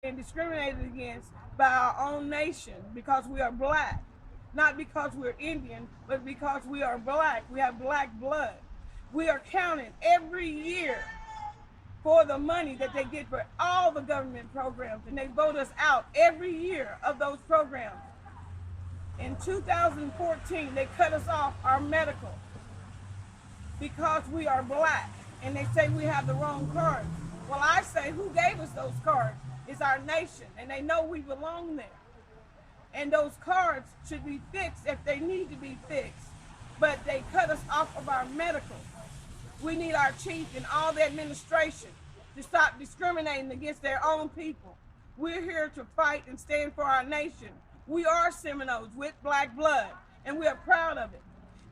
and discriminated against by our own nation because we are black. Not because we're Indian, but because we are black. We have black blood. We are counted every year for the money that they get for all the government programs, and they vote us out every year of those programs. In 2014, they cut us off our medical because we are black, and they say we have the wrong cards. Well, I say, who gave us those cards? It's our nation, and they know we belong there. And those cards should be fixed if they need to be fixed. But they cut us off of our medical. We need our chief and all the administration to stop discriminating against their own people. We're here to fight and stand for our nation. We are Seminoles with black blood, and we are proud of it.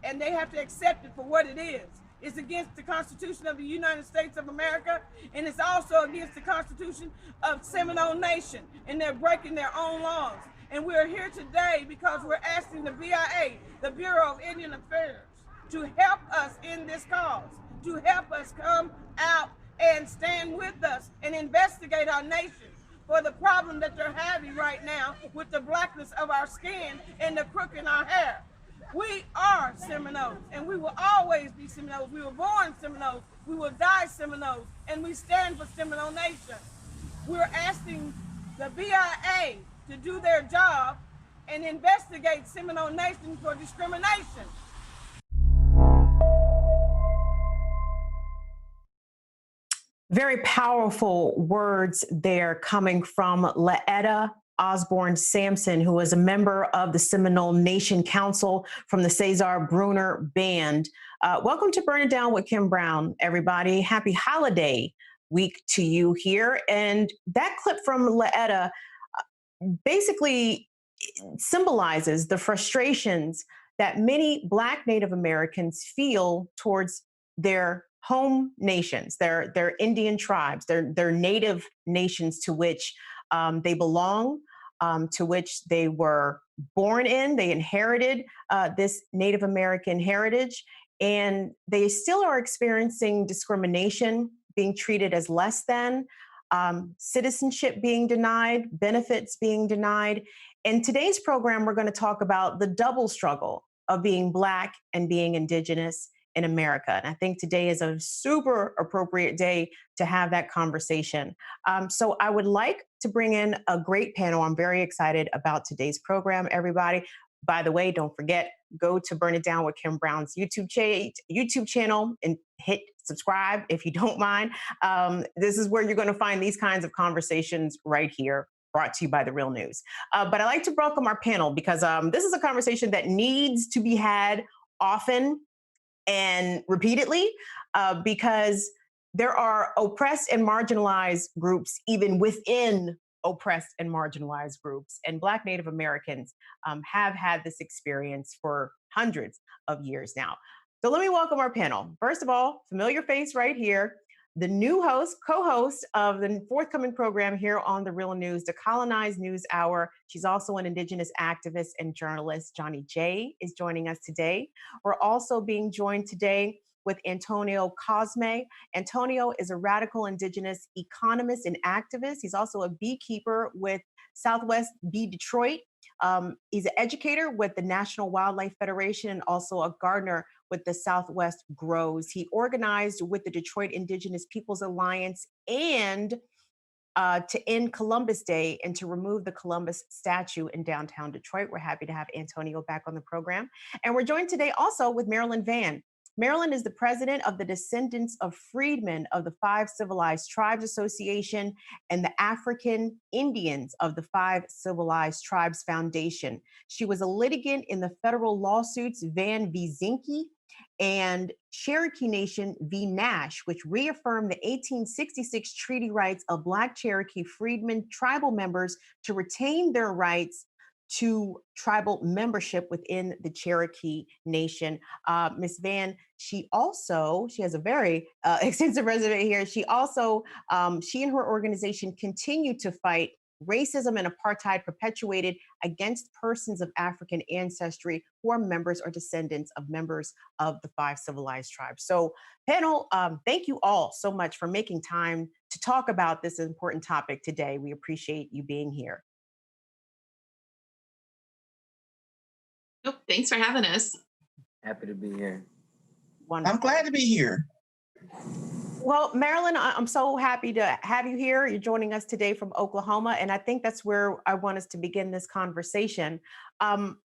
And they have to accept it for what it is. It's against the Constitution of the United States of America, and it's also against the Constitution of Seminole Nation, and they're breaking their own laws. And we're here today because we're asking the BIA, the Bureau of Indian Affairs, to help us in this cause, to help us come out and stand with us and investigate our nation for the problem that they're having right now with the blackness of our skin and the crook in our hair. We are Seminoles, and we will always be Seminoles. We were born Seminoles, we will die Seminoles, and we stand for Seminole Nation. We're asking the BIA to do their job and investigate Seminole Nation for discrimination. Very powerful words there coming from Laetta Osborne Sampson, who is a member of the Seminole Nation Council from the Cesar Bruner Band. Welcome to Burn It Down with Kim Brown, everybody. Happy holiday week to you here. And that clip from Laetta basically symbolizes the frustrations that many Black Native Americans feel towards their home nations, their Indian tribes, their native nations to which they belong, to which they were born in. They inherited this Native American heritage, and they still are experiencing discrimination, being treated as less than, citizenship being denied, benefits being denied. In today's program, we're going to talk about the double struggle of being Black and being Indigenous in America. And I think today is a super appropriate day to have that conversation. So I would like to bring in a great panel. I'm very excited about today's program, everybody. By the way, don't forget, go to Burn It Down with Kim Brown's YouTube channel and hit subscribe if you don't mind. This is where you're going to find these kinds of conversations right here, brought to you by The Real News. But I'd like to welcome our panel because this is a conversation that needs to be had often and repeatedly, because there are oppressed and marginalized groups even within oppressed and marginalized groups. And Black Native Americans have had this experience for hundreds of years now. So let me welcome our panel. First of all, familiar face right here, the new co-host of the forthcoming program here on The Real News, Decolonized News Hour. She's also an Indigenous activist and journalist. Johnnie Jae is joining us today. We're also being joined today with Antonio Cosme. Antonio is a radical Indigenous economist and activist. He's also a beekeeper with Southwest Bee Detroit. He's an educator with the National Wildlife Federation and also a gardener with the Southwest Grows. He organized with the Detroit Indigenous Peoples Alliance and to end Columbus Day and to remove the Columbus statue in downtown Detroit. We're happy to have Antonio back on the program. And we're joined today also with Marilyn Vann. Marilyn is the president of the Descendants of Freedmen of the Five Civilized Tribes Association and the African Indians of the Five Civilized Tribes Foundation. She was a litigant in the federal lawsuits Vann v. Zinke and Cherokee Nation v. Nash, which reaffirmed the 1866 treaty rights of Black Cherokee freedmen tribal members to retain their rights to tribal membership within the Cherokee Nation. Ms. Vann, she has a very extensive resume here. She and her organization continue to fight racism and apartheid perpetuated against persons of African ancestry who are members or descendants of members of the 5 civilized tribes. So, panel, thank you all so much for making time to talk about this important topic today. We appreciate you being here. Oh, thanks for having us. Happy to be here. Wonderful. I'm glad to be here. Well, Marilyn, I'm so happy to have you here. You're joining us today from Oklahoma, and I think that's where I want us to begin this conversation.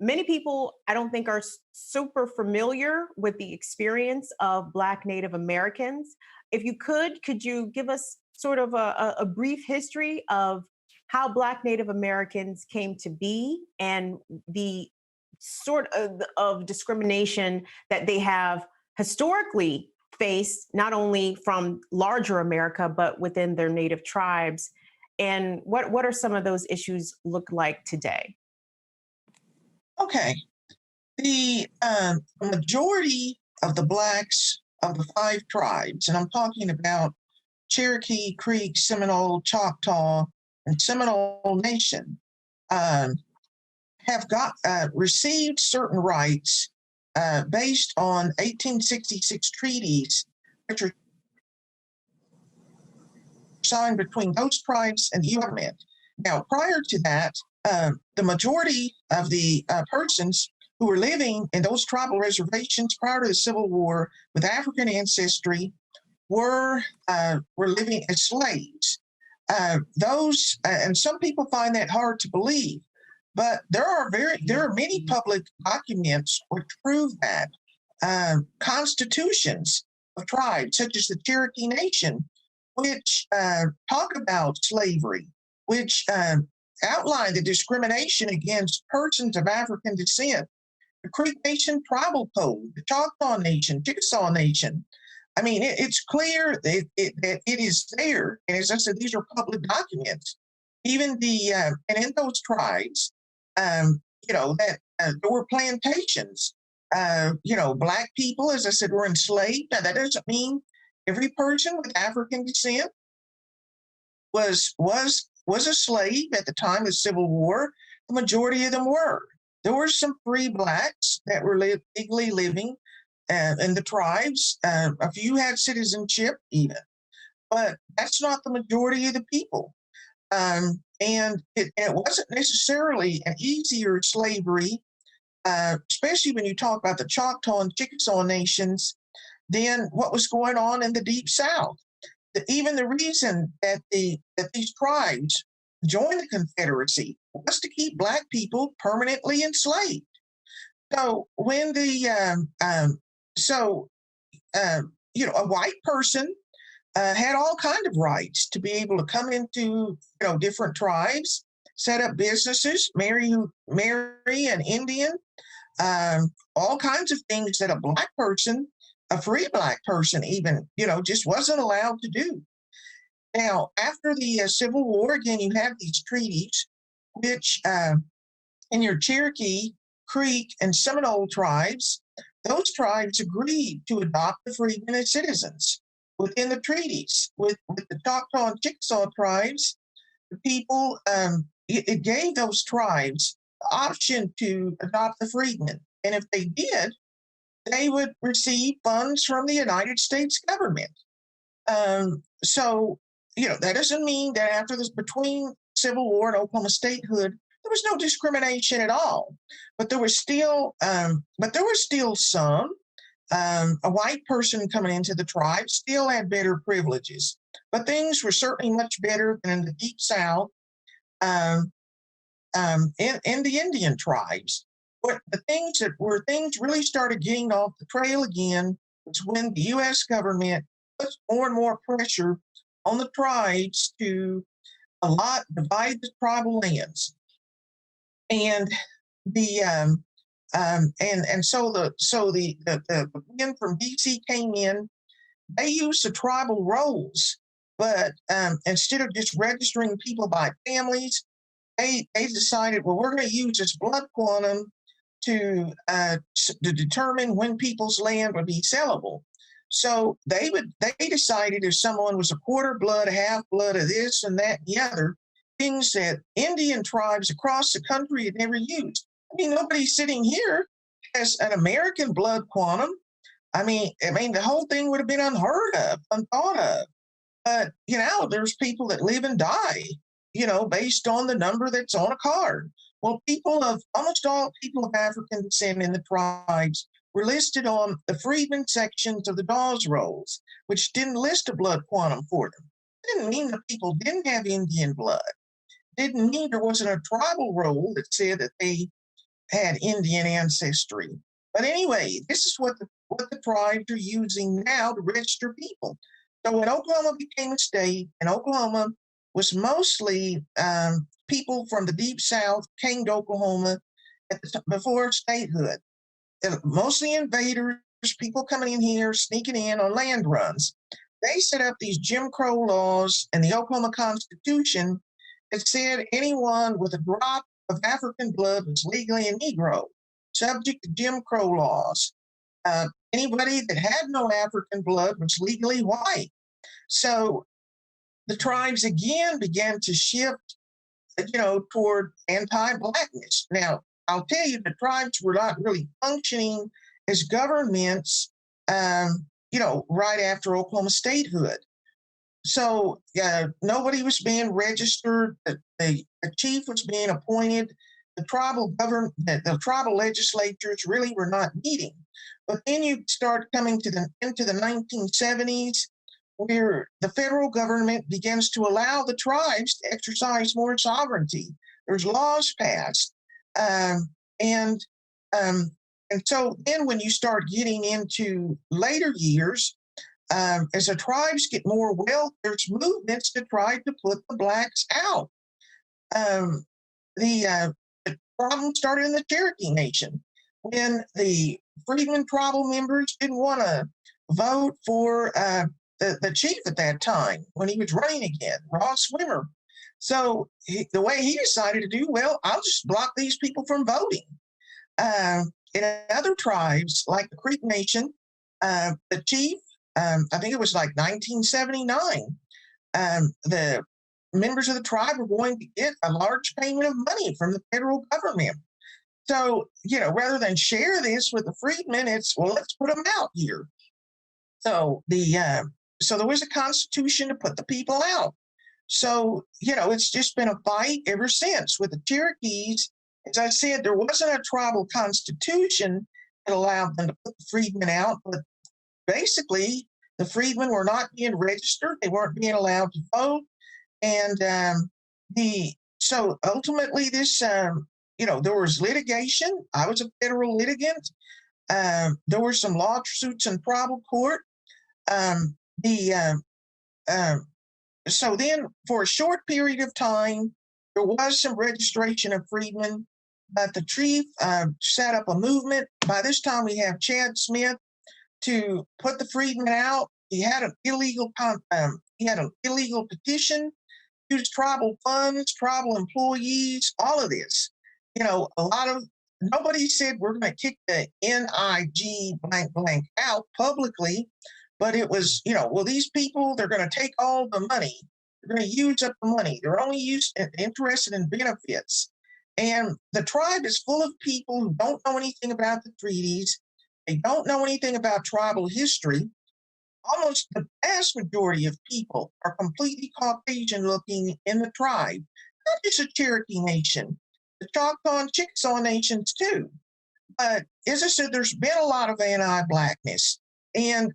Many people, I don't think, are super familiar with the experience of Black Native Americans. If you could you give us sort of a brief history of how Black Native Americans came to be and the sort of discrimination that they have historically faced, not only from larger America, but within their native tribes? And what are some of those issues look like today? Okay. The majority of the Blacks of the 5 tribes, and I'm talking about Cherokee, Creek, Seminole, Choctaw, and Seminole Nation, have received certain rights based on 1866 treaties, which are signed between those tribes and the U.S. government. Now, prior to that, the majority of the persons who were living in those tribal reservations prior to the Civil War with African ancestry were living as slaves. And some people find that hard to believe, but there are many public documents which prove that. Constitutions of tribes, such as the Cherokee Nation, which talk about slavery, which outline the discrimination against persons of African descent. The Creek Nation Tribal Code, the Choctaw Nation, Chickasaw Nation. I mean, it's clear that it is there. And as I said, these are public documents. Even and in those tribes, that there were plantations. Black people, as I said, were enslaved. Now, that doesn't mean every person with African descent was a slave at the time of the Civil War. The majority of them were. There were some free Blacks that were legally living in the tribes. A few had citizenship even, but that's not the majority of the people. And it wasn't necessarily an easier slavery, especially when you talk about the Choctaw and Chickasaw nations, than what was going on in the Deep South. Even the reason that these tribes joined the Confederacy was to keep Black people permanently enslaved. So when a white person had all kinds of rights to be able to come into different tribes, set up businesses, marry an Indian, all kinds of things that a Black person, a free Black person even, just wasn't allowed to do. Now, after the Civil War, again, you have these treaties, which in your Cherokee, Creek, and Seminole tribes, those tribes agreed to adopt the freedmen as citizens within the treaties. With the Choctaw and Chickasaw tribes, the people, it gave those tribes the option to adopt the freedmen. And if they did, they would receive funds from the United States government. So, that doesn't mean that after this, between Civil War and Oklahoma statehood, there was no discrimination at all. But there was still some. A white person coming into the tribe still had better privileges, but things were certainly much better than in the Deep South, in the Indian tribes. But things really started getting off the trail again was when the U.S. government puts more and more pressure on the tribes to divide the tribal lands, and so the men from DC came in. They used the tribal rolls, but instead of just registering people by families, they decided, well, we're going to use this blood quantum to determine when people's land would be sellable. So they decided if someone was a quarter blood, a half blood of this and that and the other, things that Indian tribes across the country had never used. I mean, nobody sitting here has an American blood quantum. I mean, the whole thing would have been unheard of, unthought of. But, there's people that live and die, based on the number that's on a card. Well, almost all people of African descent in the tribes were listed on the freedmen sections of the Dawes rolls, which didn't list a blood quantum for them. It didn't mean that people didn't have Indian blood. It didn't mean there wasn't a tribal roll that said that they had Indian ancestry. But anyway, this is what the tribes are using now to register people. So when Oklahoma became a state, and Oklahoma was mostly people from the Deep South came to Oklahoma before statehood. Mostly invaders, people coming in here, sneaking in on land runs. They set up these Jim Crow laws and the Oklahoma Constitution that said anyone with a drop of African blood was legally a Negro, subject to Jim Crow laws. Anybody that had no African blood was legally white. So the tribes again began to shift, toward anti-blackness. Now, I'll tell you, the tribes were not really functioning as governments, right after Oklahoma statehood. So nobody was being registered. The chief was being appointed. The tribal legislatures really were not meeting. But then you start coming into the 1970s, where the federal government begins to allow the tribes to exercise more sovereignty. There's laws passed. And so then when you start getting into later years, as the tribes get more wealth, there's movements to try to put the blacks out. The problem started in the Cherokee Nation when the freedmen tribal members didn't want to vote for the chief at that time when he was running again, Ross Swimmer. So the way he decided to do, well, I'll just block these people from voting. In other tribes, like the Creek Nation, the chief, I think it was like 1979, the members of the tribe were going to get a large payment of money from the federal government. So, rather than share this with the freedmen, well, let's put them out here. So so there was a constitution to put the people out. So, it's just been a fight ever since. With the Cherokees, as I said, there wasn't a tribal constitution that allowed them to put the freedmen out, but basically the freedmen were not being registered. They weren't being allowed to vote. And so ultimately this, there was litigation. I was a federal litigant. There were some lawsuits in tribal court. So then for a short period of time, there was some registration of freedmen, but the chief set up a movement. By this time, we have Chad Smith to put the freedmen out. He had an illegal petition, used tribal funds, tribal employees, all of this. Nobody said we're going to kick the NIG blank blank out publicly. But it was, these people, they're going to take all the money. They're going to use up the money. They're only interested in benefits. And the tribe is full of people who don't know anything about the treaties. They don't know anything about tribal history. Almost the vast majority of people are completely Caucasian looking in the tribe, not just the Cherokee Nation, the Choctaw and Chickasaw nations too. But as I said, there's been a lot of anti-blackness. And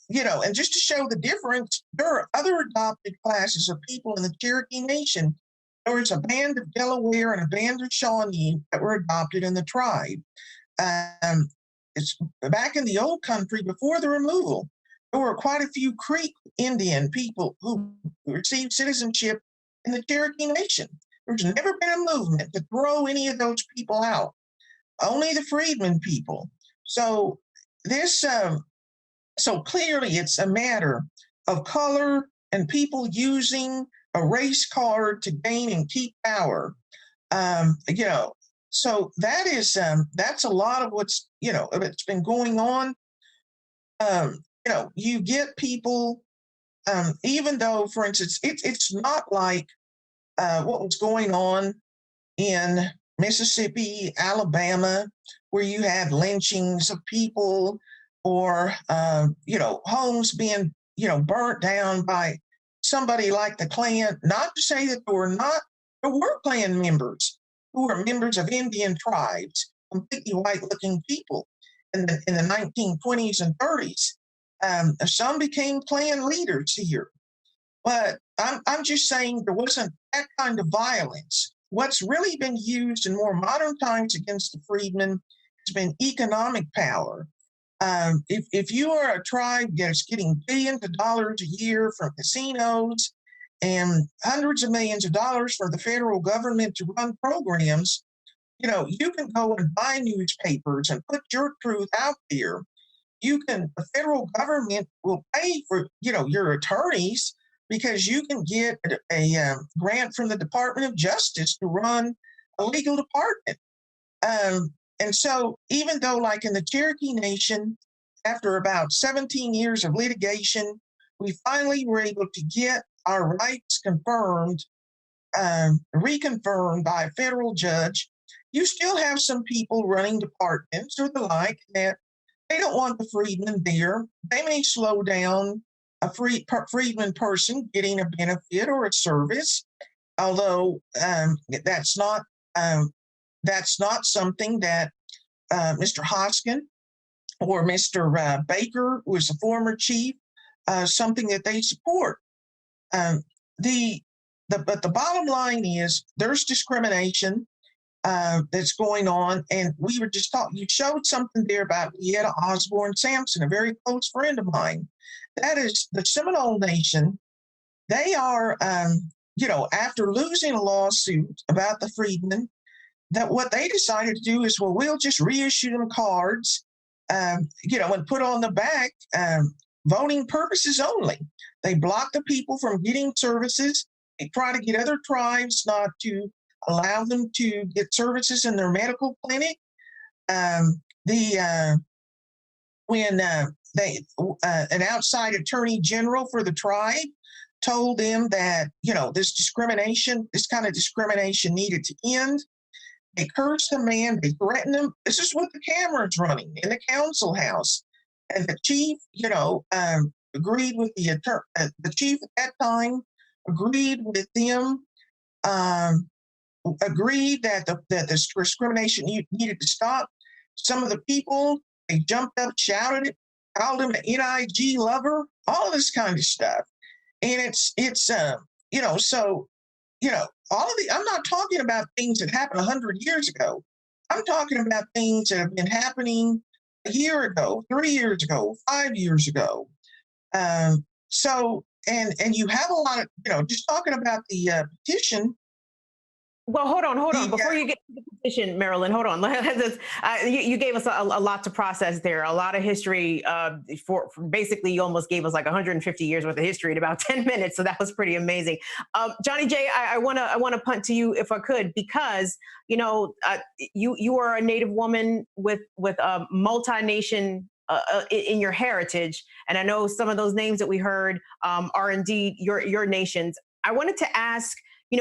and just to show the difference, there are other adopted classes of people in the Cherokee Nation. There was a band of Delaware and a band of Shawnee that were adopted in the tribe. It's back in the old country before the removal. There were quite a few Creek Indian people who received citizenship in the Cherokee Nation. There's never been a movement to throw any of those people out. Only the freedmen people. So this. So clearly it's a matter of color and people using a race card to gain and keep power. So that is, that's a lot of what's, it's been going on. You get people, even though, for instance, it's not like what was going on in Mississippi, Alabama, where you had lynchings of people or, homes being, burnt down by somebody like the Klan. Not to say that there were Klan members who were members of Indian tribes, completely white-looking people in the 1920s and 30s. Some became Klan leaders here. But I'm just saying there wasn't that kind of violence. What's really been used in more modern times against the freedmen has been economic power. If you are a tribe that's getting billions of dollars a year from casinos and hundreds of millions of dollars from the federal government to run programs, you can go and buy newspapers and put your truth out there. The federal government will pay for, your attorneys, because you can get a grant from the Department of Justice to run a legal department. And so even though, like in the Cherokee Nation, after about 17 years of litigation, we finally were able to get our rights reconfirmed by a federal judge, you still have some people running departments or the like that they don't want the freedmen there. They may slow down a freedman person getting a benefit or a service, although that's not something that Mr. Hoskin or Mr. Baker, who is a former chief, something that they support. But the bottom line is there's discrimination that's going on, and we were just talking. You showed something there about Leetta Osborne Sampson, a very close friend of mine. That is the Seminole Nation. They are, after losing a lawsuit about the freedmen, that what they decided to do is, well, we'll just reissue them cards, and put on the back, voting purposes only. They block the people from getting services. They try to get other tribes not to allow them to get services in their medical clinic. When an outside attorney general for the tribe told them that, this kind of discrimination needed to end, they cursed the man, they threatened him. This is with the cameras running in the council house. And the chief, agreed with the chief at that time, agreed with them, agreed that the discrimination needed to stop. Some of the people, they jumped up, shouted it, called him an NIG lover, all of this kind of stuff. And I'm not talking about things that happened 100 years ago. I'm talking about things that have been happening a year ago, 3 years ago, 5 years ago. And you have a lot of, just talking about the petition. Well, hold on. Before you get to the petition, Marilyn, hold on. You gave us a lot to process there, a lot of history. For basically, you almost gave us like 150 years worth of history in about 10 minutes. So that was pretty amazing. Johnnie Jae, I want to punt to you if I could, because you are a Native woman with a multi-nation in your heritage, and I know some of those names that we heard are indeed your nations. I wanted to ask,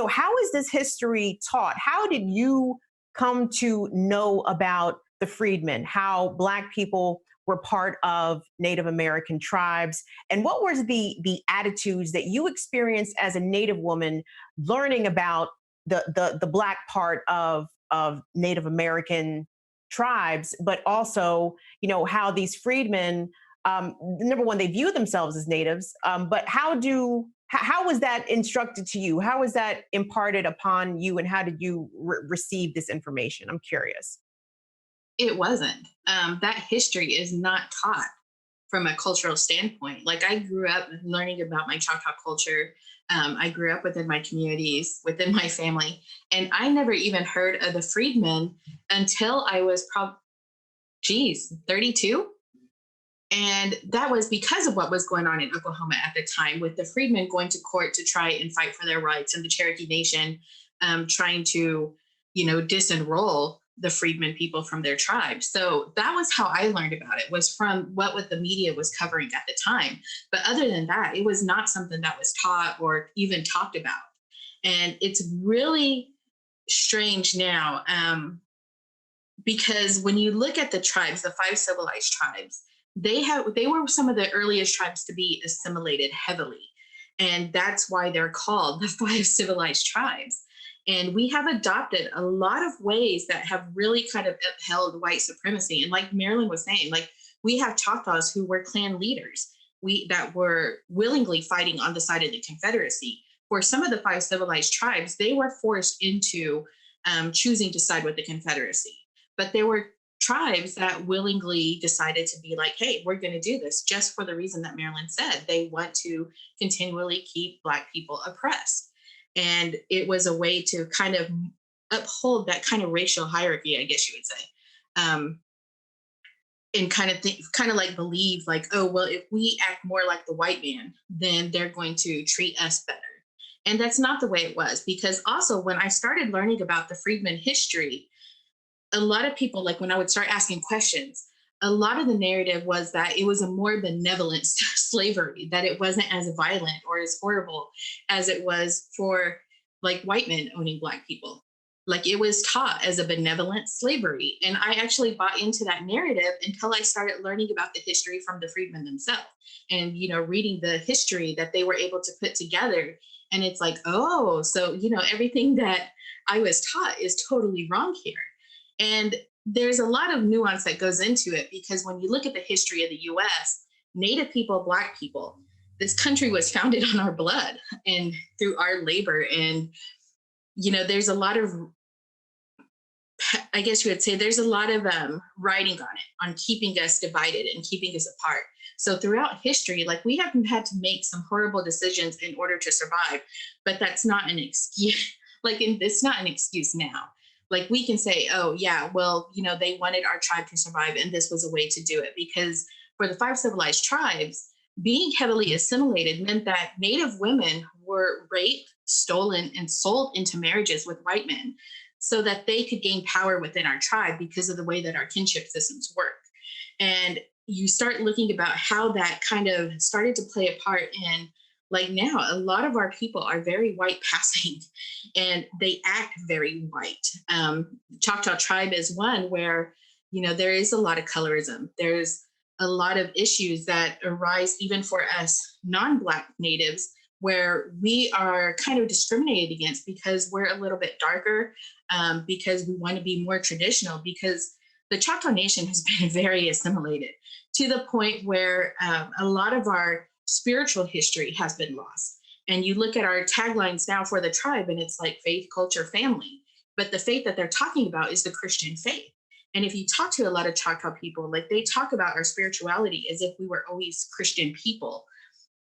how is this history taught? How did you come to know about the freedmen, how Black people were part of Native American tribes? And what was the attitudes that you experienced as a Native woman learning about the Black part of Native American tribes, but also, how these freedmen, number one, they view themselves as natives, but how was that instructed to you? How was that imparted upon you, and how did you receive this information? I'm curious. It wasn't. That history is not taught from a cultural standpoint. Like, I grew up learning about my Choctaw culture. I grew up within my communities, within my family, and I never even heard of the freedmen until I was 32. And that was because of what was going on in Oklahoma at the time, with the freedmen going to court to try and fight for their rights, and the Cherokee Nation trying to, disenroll the freedmen people from their tribe. So that was how I learned about it, was from what the media was covering at the time. But other than that, it was not something that was taught or even talked about. And it's really strange now, because when you look at the tribes, the 5 civilized tribes, they were some of the earliest tribes to be assimilated heavily. And that's why they're called the 5 civilized tribes. And we have adopted a lot of ways that have really kind of upheld white supremacy. And like Marilyn was saying, like, we have Choctaws who were clan leaders that were willingly fighting on the side of the Confederacy. For some of the 5 civilized tribes, they were forced into choosing to side with the Confederacy. But there were tribes that willingly decided to be like, hey, we're going to do this just for the reason that Marilyn said. They want to continually keep Black people oppressed. And it was a way to kind of uphold that kind of racial hierarchy, I guess you would say. And kind of like believe like, oh, well, if we act more like the white man, then they're going to treat us better. And that's not the way it was, because also when I started learning about the freedmen history, a lot of people, like when I would start asking questions, a lot of the narrative was that it was a more benevolent slavery, that it wasn't as violent or as horrible as it was for like white men owning Black people. Like it was taught as a benevolent slavery. And I actually bought into that narrative until I started learning about the history from the freedmen themselves and, you know, reading the history that they were able to put together. And it's like, oh, so, you know, everything that I was taught is totally wrong here. And there's a lot of nuance that goes into it, because when you look at the history of the US, Native people, Black people, this country was founded on our blood and through our labor. And, you know, there's a lot of, I guess you would say, there's a lot of writing on it, on keeping us divided and keeping us apart. So throughout history, like we have had to make some horrible decisions in order to survive, but that's not an excuse. Like it's not an excuse now. Like we can say, oh yeah, well, you know, they wanted our tribe to survive and this was a way to do it. Because for the 5 civilized tribes, being heavily assimilated meant that Native women were raped, stolen, and sold into marriages with white men so that they could gain power within our tribe because of the way that our kinship systems work. And you start looking about how that kind of started to play a part in, like now, a lot of our people are very white passing and they act very white. Choctaw tribe is one where, you know, there is a lot of colorism. There's a lot of issues that arise even for us non-Black natives, where we are kind of discriminated against because we're a little bit darker, because we want to be more traditional, because the Choctaw Nation has been very assimilated to the point where a lot of our spiritual history has been lost. And you look at our taglines now for the tribe and it's like faith, culture, family. But the faith that they're talking about is the Christian faith. And if you talk to a lot of Choctaw people, like they talk about our spirituality as if we were always Christian people,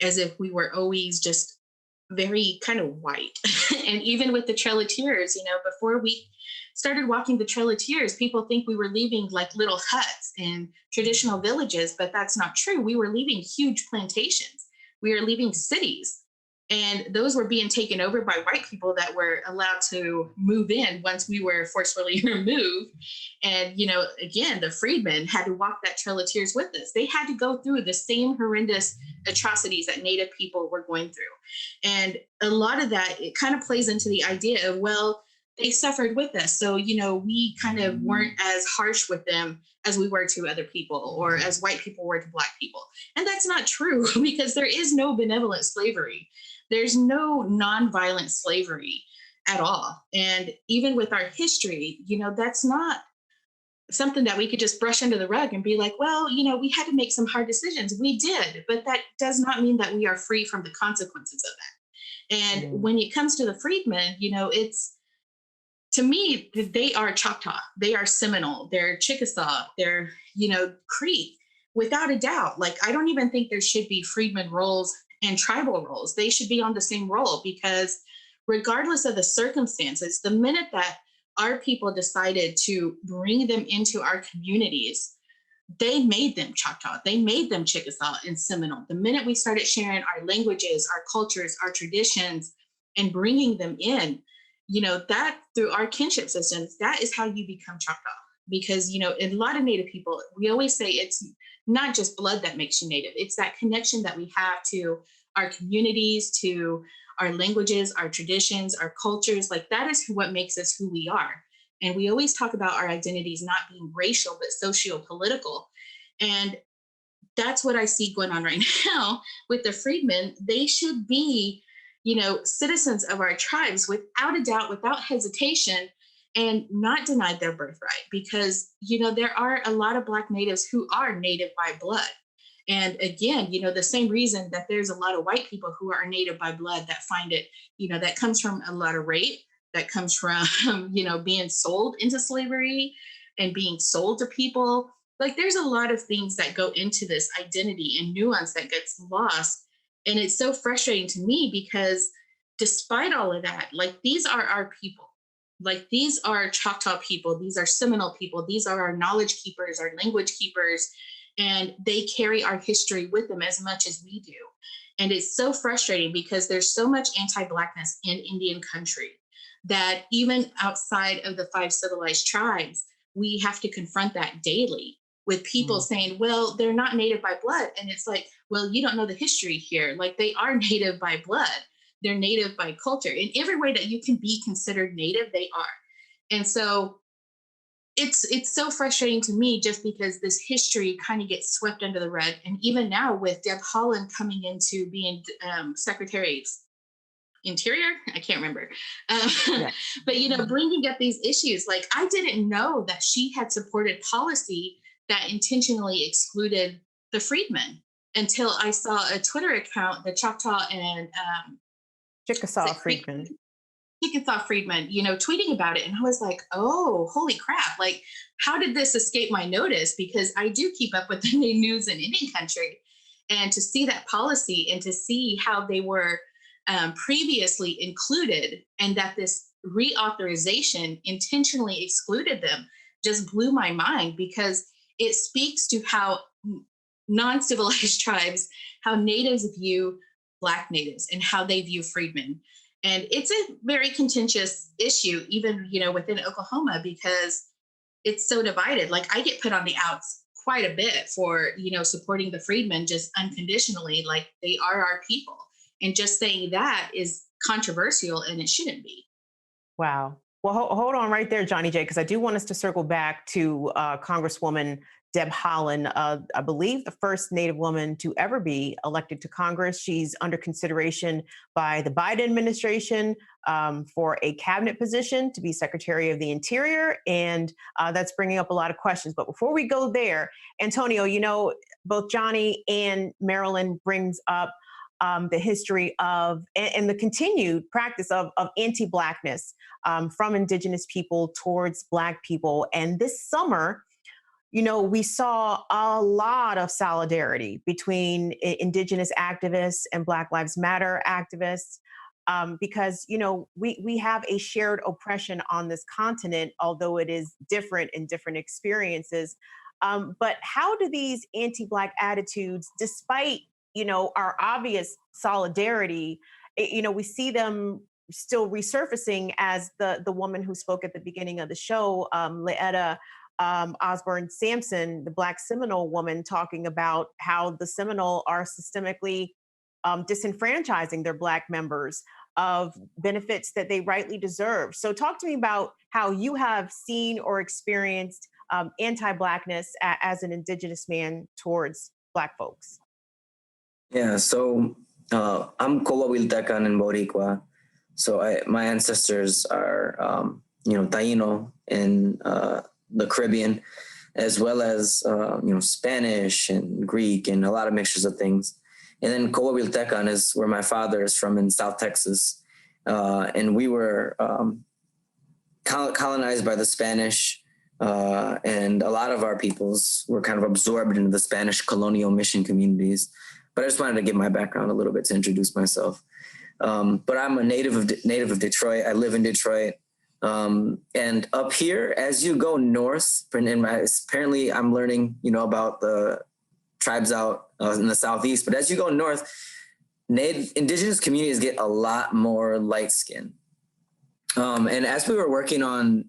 as if we were always just very kind of white. And even with the Trail of Tears, you know, before we started walking the Trail of Tears, people think we were leaving like little huts and traditional villages, but that's not true. We were leaving huge plantations. We were leaving cities. And those were being taken over by white people that were allowed to move in once we were forcefully removed. And, you know, again, the freedmen had to walk that Trail of Tears with us. They had to go through the same horrendous atrocities that Native people were going through. And a lot of that, it kind of plays into the idea of, well, they suffered with us. So, you know, we kind of weren't as harsh with them as we were to other people or as white people were to Black people. And that's not true, because there is no benevolent slavery. There's no nonviolent slavery at all. And even with our history, you know, that's not something that we could just brush under the rug and be like, well, you know, we had to make some hard decisions. We did, but that does not mean that we are free from the consequences of that. And when it comes to the freedmen, you know, it's, to me, they are Choctaw, they are Seminole, they're Chickasaw, they're, you know, Creek, without a doubt. Like, I don't even think there should be freedmen roles and tribal roles. They should be on the same role, because regardless of the circumstances, the minute that our people decided to bring them into our communities, they made them Choctaw, they made them Chickasaw and Seminole. The minute we started sharing our languages, our cultures, our traditions, and bringing them in, you know, that through our kinship systems, that is how you become Choctaw. Because, you know, in a lot of Native people, we always say it's not just blood that makes you Native. It's that connection that we have to our communities, to our languages, our traditions, our cultures. Like that is what makes us who we are. And we always talk about our identities not being racial, but socio-political. And that's what I see going on right now with the freedmen. They should be, citizens of our tribes without a doubt, without hesitation, and not denied their birthright, because, there are a lot of Black natives who are native by blood. And again, the same reason that there's a lot of white people who are native by blood that find it, that comes from a lot of rape, that comes from, being sold into slavery and being sold to people. Like there's a lot of things that go into this identity and nuance that gets lost. And it's so frustrating to me because despite all of that, like these are our people. Like these are Choctaw people, these are Seminole people, these are our knowledge keepers, our language keepers, and they carry our history with them as much as we do. And it's so frustrating because there's so much anti-Blackness in Indian country that even outside of the 5 civilized tribes, we have to confront that daily with people saying, well, they're not native by blood. And it's like, well, you don't know the history here. Like they are native by blood. They're native by culture. In every way that you can be considered native, they are. And so it's so frustrating to me just because this history kind of gets swept under the rug. And even now with Deb Haaland coming into being Secretary of Interior, I can't remember. But, bringing up these issues, like I didn't know that she had supported policy that intentionally excluded the freedmen until I saw a Twitter account, the Choctaw and Chickasaw Freedmen. Chickasaw Freedmen, tweeting about it. And I was like, oh, holy crap. Like, how did this escape my notice? Because I do keep up with the news in Indian country. And to see that policy and to see how they were previously included and that this reauthorization intentionally excluded them just blew my mind, because it speaks to how non-civilized tribes, how natives view Black natives and how they view freedmen. And it's a very contentious issue, even, within Oklahoma, because it's so divided. Like I get put on the outs quite a bit for, supporting the freedmen just unconditionally, like they are our people. And just saying that is controversial and it shouldn't be. Wow. Well, hold on right there, Johnnie Jae, because I do want us to circle back to Congresswoman Deb Haaland, I believe the first Native woman to ever be elected to Congress. She's under consideration by the Biden administration for a cabinet position to be Secretary of the Interior. And that's bringing up a lot of questions. But before we go there, Antonio, both Johnnie and Marilyn brings up the history of and the continued practice of anti-Blackness from Indigenous people towards Black people. And this summer, we saw a lot of solidarity between Indigenous activists and Black Lives Matter activists because, we have a shared oppression on this continent, although it is different in different experiences. But how do these anti-Black attitudes, despite our obvious solidarity, we see them still resurfacing, as the woman who spoke at the beginning of the show, Leetta Osborne Sampson, the Black Seminole woman, talking about how the Seminole are systemically disenfranchising their Black members of benefits that they rightly deserve. So talk to me about how you have seen or experienced anti-Blackness as an Indigenous man towards Black folks. Yeah, so I'm Coahuiltecan and Boricua. So my ancestors are, Taino in the Caribbean, as well as, Spanish and Greek and a lot of mixtures of things. And then Coahuiltecan is where my father is from in South Texas. And we were colonized by the Spanish, and a lot of our peoples were kind of absorbed into the Spanish colonial mission communities. But I just wanted to give my background a little bit to introduce myself. But I'm a native of Detroit. I live in Detroit. And up here, as you go north, apparently I'm learning, about the tribes out in the Southeast. But as you go north, Indigenous communities get a lot more light skin. And as we were working on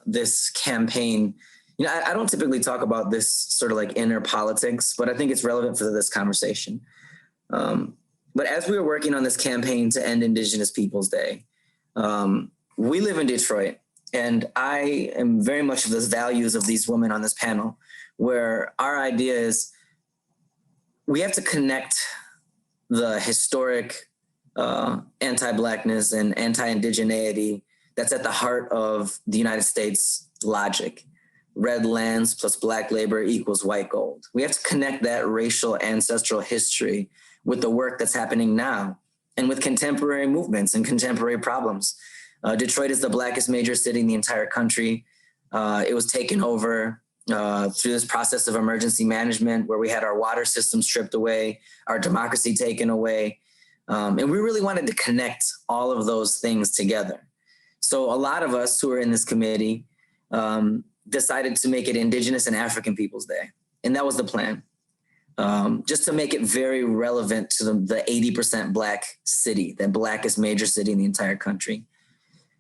this campaign, I don't typically talk about this sort of like inner politics, but I think it's relevant for this conversation. But as we were working on this campaign to end Indigenous Peoples Day, we live in Detroit, and I am very much of the values of these women on this panel, where our idea is we have to connect the historic anti-Blackness and anti-indigeneity that's at the heart of the United States logic. Red lands plus Black labor equals white gold. We have to connect that racial ancestral history with the work that's happening now and with contemporary movements and contemporary problems. Detroit is the Blackest major city in the entire country. It was taken over through this process of emergency management where we had our water system stripped away, our democracy taken away. And we really wanted to connect all of those things together. So a lot of us who are in this committee decided to make it Indigenous and African Peoples Day. And that was the plan. Just to make it very relevant to the 80% Black city, the Blackest major city in the entire country.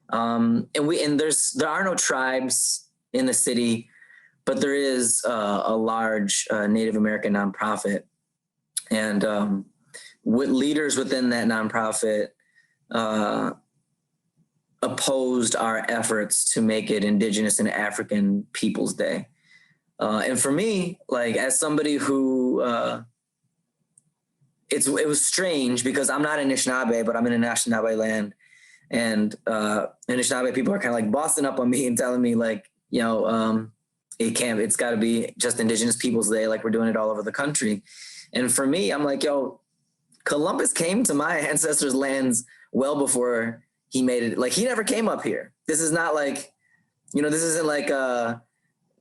And there are no tribes in the city, but there is a large Native American nonprofit. And with leaders within that nonprofit opposed our efforts to make it Indigenous and African Peoples Day. And for me, like as somebody who, it was strange because I'm not Anishinaabe, but I'm in Anishinaabe land. And Anishinaabe people are kind of like bossing up on me and telling me like, you know, it's got to be just Indigenous Peoples Day, like we're doing it all over the country. And for me, I'm like, yo, Columbus came to my ancestors' lands well before he made it. Like he never came up here. This is not like, you know, this isn't like an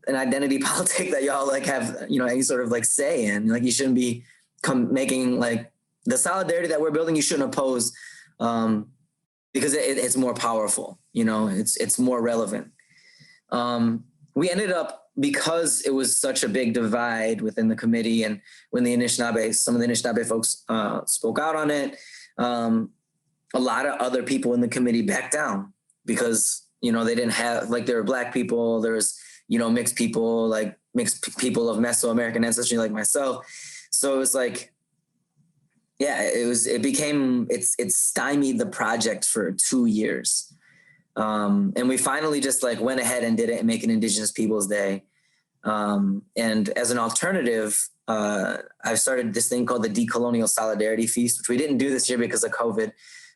identity politic that y'all like have, you know, any sort of like say in. Like you shouldn't be making like the solidarity that we're building, you shouldn't oppose because it's more powerful, you know, it's more relevant. We ended up, because it was such a big divide within the committee, and when some of the Anishinaabe folks spoke out on it, a lot of other people in the committee backed down because, you know, they didn't have, like there were Black people, there was, you know, mixed people, like mixed people of Mesoamerican ancestry like myself. So it was like, yeah, it stymied the project for 2 years. And we finally just like went ahead and did it and make an Indigenous Peoples Day. And as an alternative, I've started this thing called the Decolonial Solidarity Feast, which we didn't do this year because of COVID.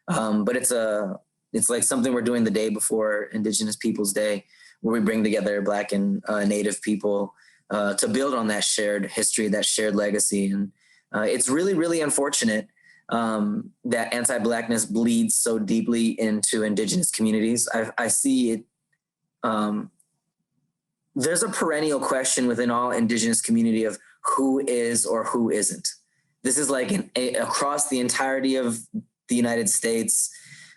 But it's like something we're doing the day before Indigenous Peoples Day, where we bring together Black and Native people to build on that shared history, that shared legacy. And it's really, really unfortunate that anti-Blackness bleeds so deeply into Indigenous communities. I see it. There's a perennial question within all Indigenous community of who is or who isn't. This is like across the entirety of the United States,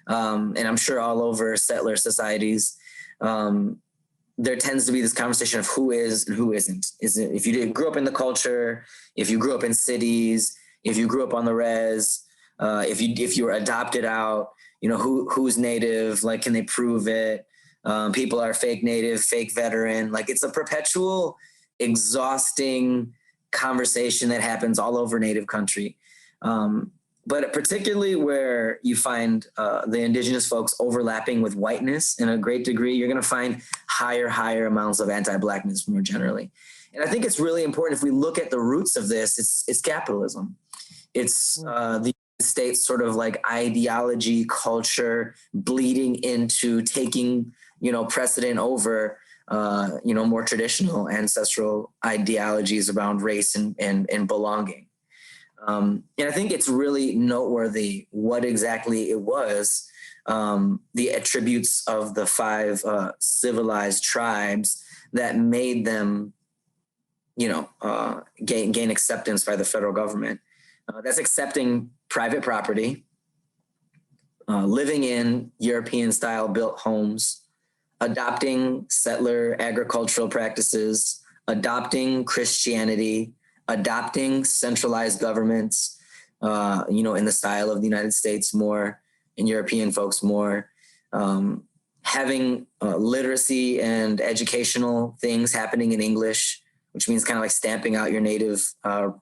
and I'm sure all over settler societies, there tends to be this conversation of who is and who isn't. If you grew up in the culture, if you grew up in cities, if you grew up on the res, if you were adopted out, you know, who's Native, like, can they prove it? People are fake Native, fake veteran. Like it's a perpetual, exhausting conversation that happens all over Native country. But particularly where you find the Indigenous folks overlapping with whiteness in a great degree, you're going to find higher amounts of anti-Blackness more generally. And I think it's really important if we look at the roots of this, it's capitalism. It's the United States sort of like ideology, culture bleeding into taking, you know, precedent over, you know, more traditional ancestral ideologies around race and belonging. And I think it's really noteworthy what exactly it was, the attributes of the 5 civilized tribes that made them, you know, gain acceptance by the federal government. That's accepting private property, living in European-style built homes, adopting settler agricultural practices, adopting Christianity, adopting centralized governments, you know, in the style of the United States more, and European folks more, having literacy and educational things happening in English, which means kind of like stamping out your native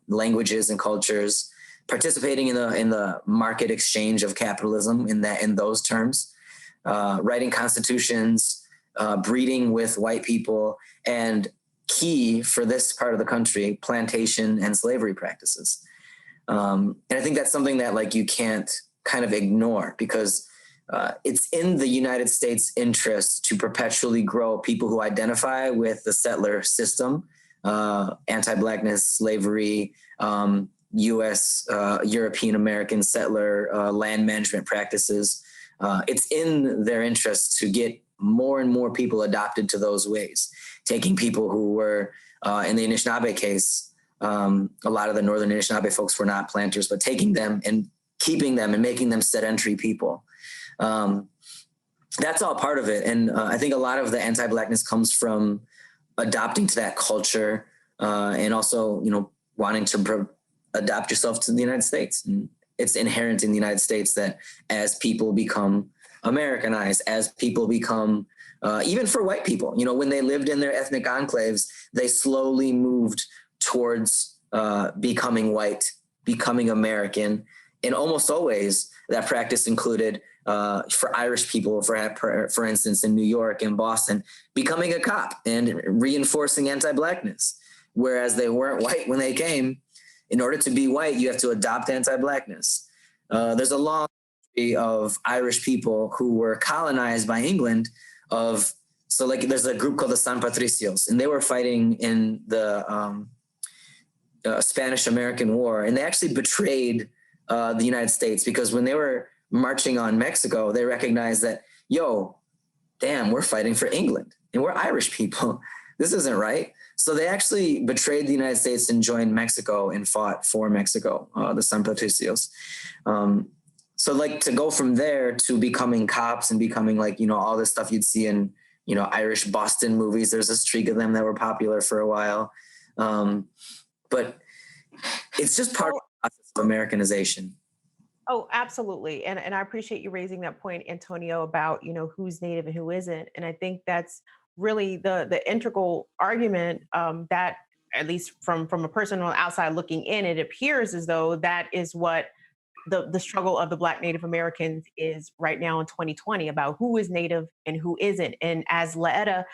languages and cultures, participating in the market exchange of capitalism in those terms, writing constitutions, breeding with white people, and key for this part of the country, plantation and slavery practices. And I think that's something that like you can't kind of ignore, because it's in the United States' interest to perpetually grow people who identify with the settler system, anti-Blackness, slavery, U.S. European American settler land management practices. It's in their interest to get more and more people adopted to those ways, taking people who were, in the Anishinaabe case, a lot of the Northern Anishinaabe folks were not planters, but taking them and keeping them and making them sedentary people. That's all part of it. And I think a lot of the anti-Blackness comes from adopting to that culture, and also, you know, wanting to adapt yourself to the United States. And it's inherent in the United States that as people become Americanized, as people become, even for white people, you know, when they lived in their ethnic enclaves, they slowly moved towards becoming white, becoming American. And almost always that practice included, for Irish people, for instance, in New York and Boston, becoming a cop and reinforcing anti-Blackness. Whereas they weren't white when they came. In order to be white, you have to adopt anti-Blackness. There's a long history of Irish people who were colonized by England. So like there's a group called the San Patricios, and they were fighting in the Spanish-American War, and they actually betrayed the United States, because when they were marching on Mexico, they recognized that, yo, damn, we're fighting for England, and we're Irish people. This isn't right. So they actually betrayed the United States and joined Mexico and fought for Mexico, the San Patricios. So like to go from there to becoming cops and becoming like, you know, all this stuff you'd see in, you know, Irish Boston movies. There's a streak of them that were popular for a while. But it's just part of the process of Americanization. Oh, absolutely. And I appreciate you raising that point, Antonio, about, you know, who's Native and who isn't. And I think that's really the integral argument, that, at least from a person on the outside looking in, it appears as though that is what the struggle of the Black Native Americans is right now in 2020, about who is Native and who isn't. And as Laetta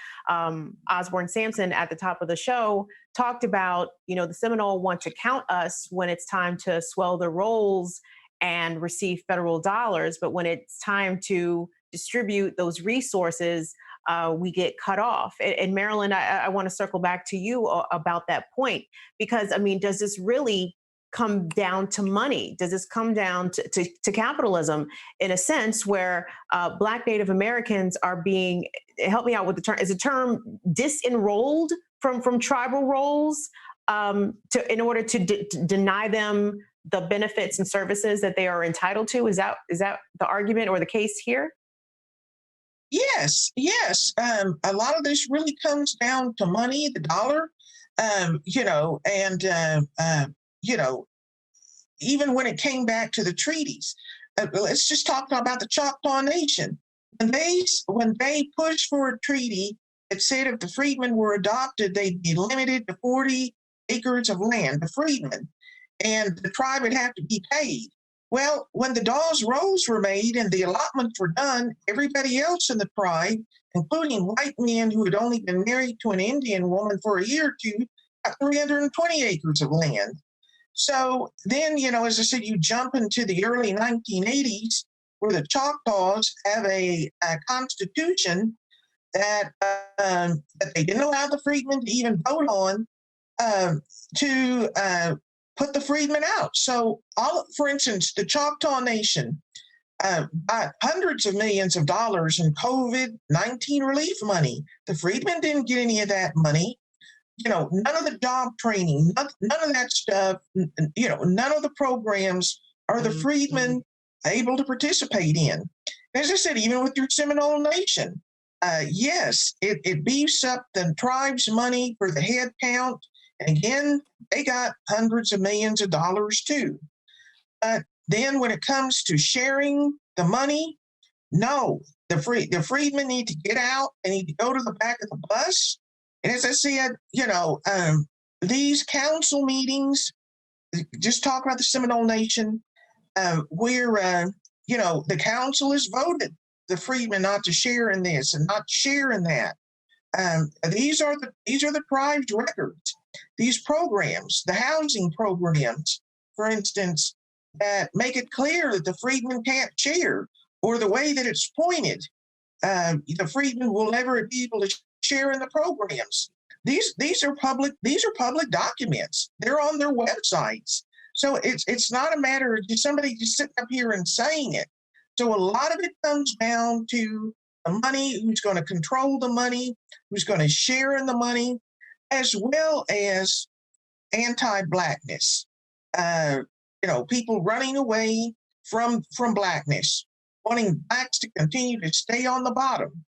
Osborne Sampson at the top of the show talked about, you know, the Seminole want to count us when it's time to swell the rolls and receive federal dollars. But when it's time to distribute those resources, we get cut off. And Marilyn, I want to circle back to you about that point, because, I mean, does this really come down to money? Does this come down to capitalism in a sense where Black Native Americans are being, help me out with the term, is the term disenrolled from tribal roles in order to deny them the benefits and services that they are entitled to? Is that the argument or the case here? Yes. A lot of this really comes down to money, the dollar, you know, and, you know, even when it came back to the treaties, let's just talk about the Choctaw Nation. When they pushed for a treaty that said if the freedmen were adopted, they'd be limited to 40 acres of land, the freedmen, and the tribe would have to be paid. Well, when the Dawes rolls were made and the allotments were done, everybody else in the tribe, including white men who had only been married to an Indian woman for a year or two, got 320 acres of land. So then, you know, as I said, you jump into the early 1980s, where the Choctaws have a constitution that they didn't allow the freedmen to even vote on, to put the freedmen out. So, for instance, the Choctaw Nation got hundreds of millions of dollars in COVID-19 relief money. The freedmen didn't get any of that money. You know, none of the job training, none of that stuff, you know, none of the programs are the freedmen able to participate in. As I said, even with your Seminole Nation, yes, it beefs up the tribe's money for the head count. And again, they got hundreds of millions of dollars too. But then when it comes to sharing the money, no, the freedmen need to get out. They need to go to the back of the bus. And as I said, you know, these council meetings, just talk about the Seminole Nation, where, the council has voted the freedmen not to share in this and not share in that. These are the tribe's records. These programs, the housing programs, for instance, that make it clear that the freedmen can't share, or the way that it's pointed, the freedmen will never be able to share in the programs. These are public documents. They're on their websites. So it's not a matter of just somebody just sitting up here and saying it. So a lot of it comes down to the money, who's going to control the money, who's going to share in the money, as well as anti-Blackness. People running away from Blackness, wanting Blacks to continue to stay on the bottom.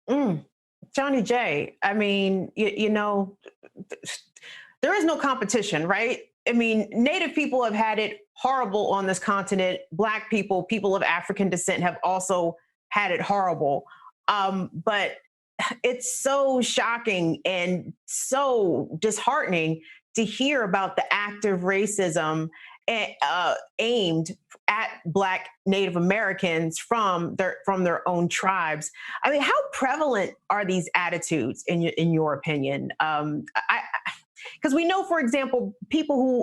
Johnnie Jae, I mean, there is no competition, right? I mean, Native people have had it horrible on this continent. Black people, people of African descent, have also had it horrible. But it's so shocking and so disheartening to hear about the active racism aimed at Black Native Americans from their own tribes. I mean, how prevalent are these attitudes in your opinion? Because we know, for example,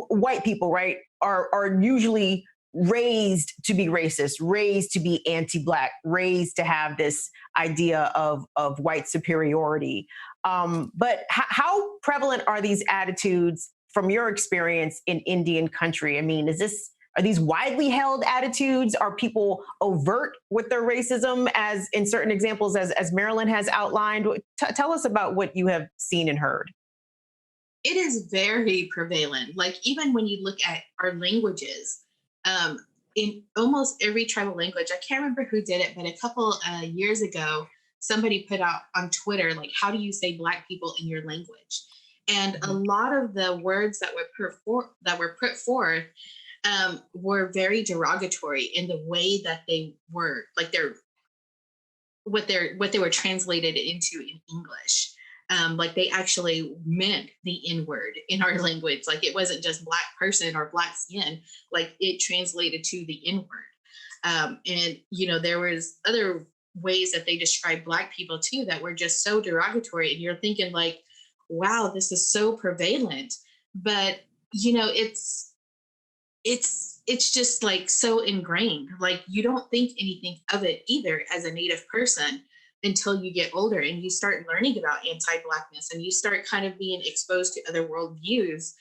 white people, right, are usually raised to be racist, raised to be anti-Black, raised to have this idea of white superiority. But how prevalent are these attitudes from your experience in Indian country? I mean, are these widely held attitudes? Are people overt with their racism, as in certain examples, as Marilyn has outlined? Tell us about what you have seen and heard. It is very prevalent. Like, even when you look at our languages, in almost every tribal language, I can't remember who did it, but a couple years ago, somebody put out on Twitter, like, how do you say Black people in your language? And a lot of the words that were put forth were very derogatory in the way that they were, like, what they were translated into in English. Like, they actually meant the N-word in our language. Like, it wasn't just Black person or Black skin, like, it translated to the N-word. And, there was other ways that they described Black people too that were just so derogatory. And you're thinking, like, wow, this is so prevalent. But, it's just, like, so ingrained. Like, you don't think anything of it either as a Native person until you get older and you start learning about anti-Blackness and you start kind of being exposed to other worldviews.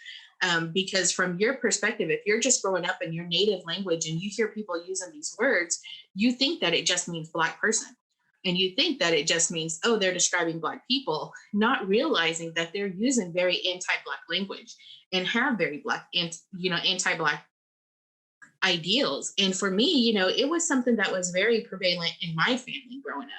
Because from your perspective, if you're just growing up in your native language and you hear people using these words, you think that it just means Black person. And you think that it just means, oh, they're describing Black people, not realizing that they're using very anti-Black language and have very anti-Black ideals. And for me, it was something that was very prevalent in my family growing up,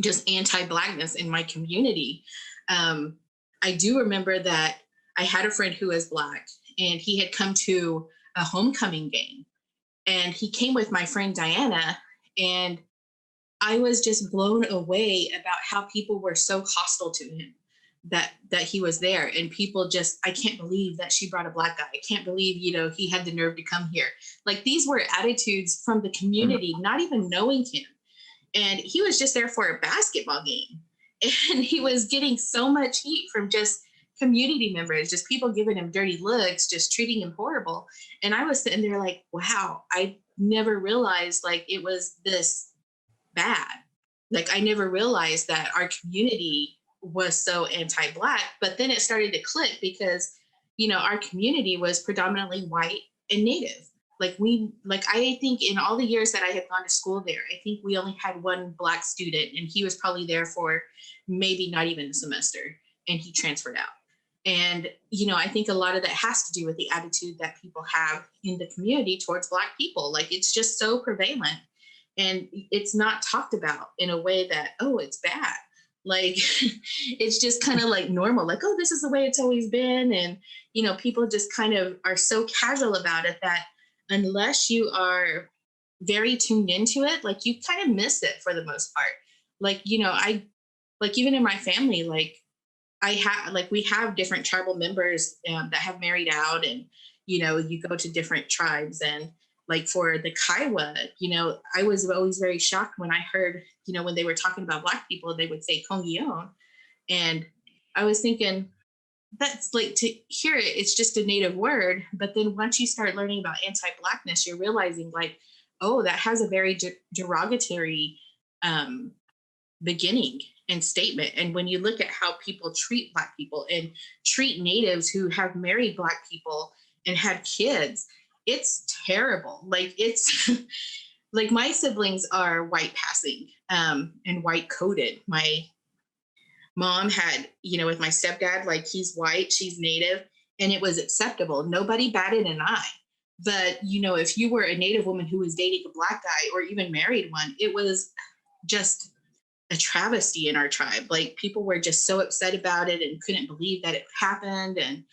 just anti-Blackness in my community. I do remember that I had a friend who was Black, and he had come to a homecoming game, and he came with my friend Diana, and I was just blown away about how people were so hostile to him that he was there. And people just, I can't believe that she brought a Black guy. I can't believe, he had the nerve to come here. Like, these were attitudes from the community, not even knowing him. And he was just there for a basketball game. And he was getting so much heat from just community members, just people giving him dirty looks, just treating him horrible. And I was sitting there like, wow, I never realized, like, it was this bad. Like, I never realized that our community was so anti-Black. But then it started to click because, our community was predominantly white and Native. I think in all the years that I had gone to school there, I think we only had one Black student, and he was probably there for maybe not even a semester, and he transferred out. And, I think a lot of that has to do with the attitude that people have in the community towards Black people. Like, it's just so prevalent, and it's not talked about in a way that, oh, it's bad. Like, it's just kind of like normal, like, oh, this is the way it's always been. And, people just kind of are so casual about it that unless you are very tuned into it, like, you kind of miss it for the most part. Like, even in my family, like, we have different tribal members that have married out, and, you go to different tribes, and like for the Kiowa, I was always very shocked when I heard, when they were talking about Black people, they would say Kongion. And I was thinking, that's like, to hear it, it's just a native word. But then once you start learning about anti-Blackness, you're realizing like, oh, that has a very derogatory beginning and statement. And when you look at how people treat Black people and treat natives who have married Black people and had kids, it's terrible. Like, it's like, my siblings are white passing and white coded. My mom had, with my stepdad, like, he's white, she's native, and it was acceptable. Nobody batted an eye. But, if you were a native woman who was dating a Black guy or even married one, it was just a travesty in our tribe. Like, people were just so upset about it and couldn't believe that it happened. And,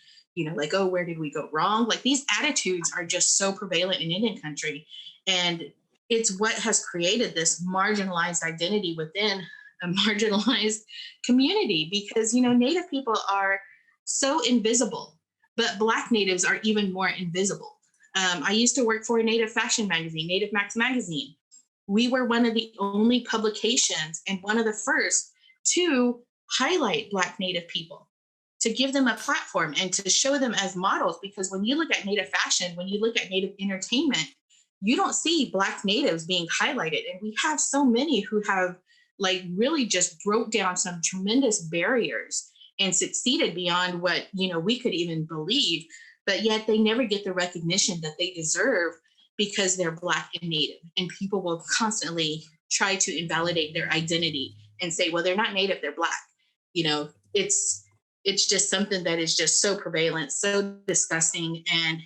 like, oh, where did we go wrong? Like, these attitudes are just so prevalent in Indian country. And it's what has created this marginalized identity within a marginalized community, because, Native people are so invisible, but Black natives are even more invisible. I used to work for a Native fashion magazine, Native Max magazine. We were one of the only publications and one of the first to highlight Black Native people, to give them a platform and to show them as models. Because when you look at Native fashion, when you look at Native entertainment, you don't see Black natives being highlighted. And we have so many who have like really just broke down some tremendous barriers and succeeded beyond what, we could even believe, but yet they never get the recognition that they deserve because they're Black and Native. And people will constantly try to invalidate their identity and say, well, they're not Native, they're Black. It's just something that is just so prevalent, so disgusting. And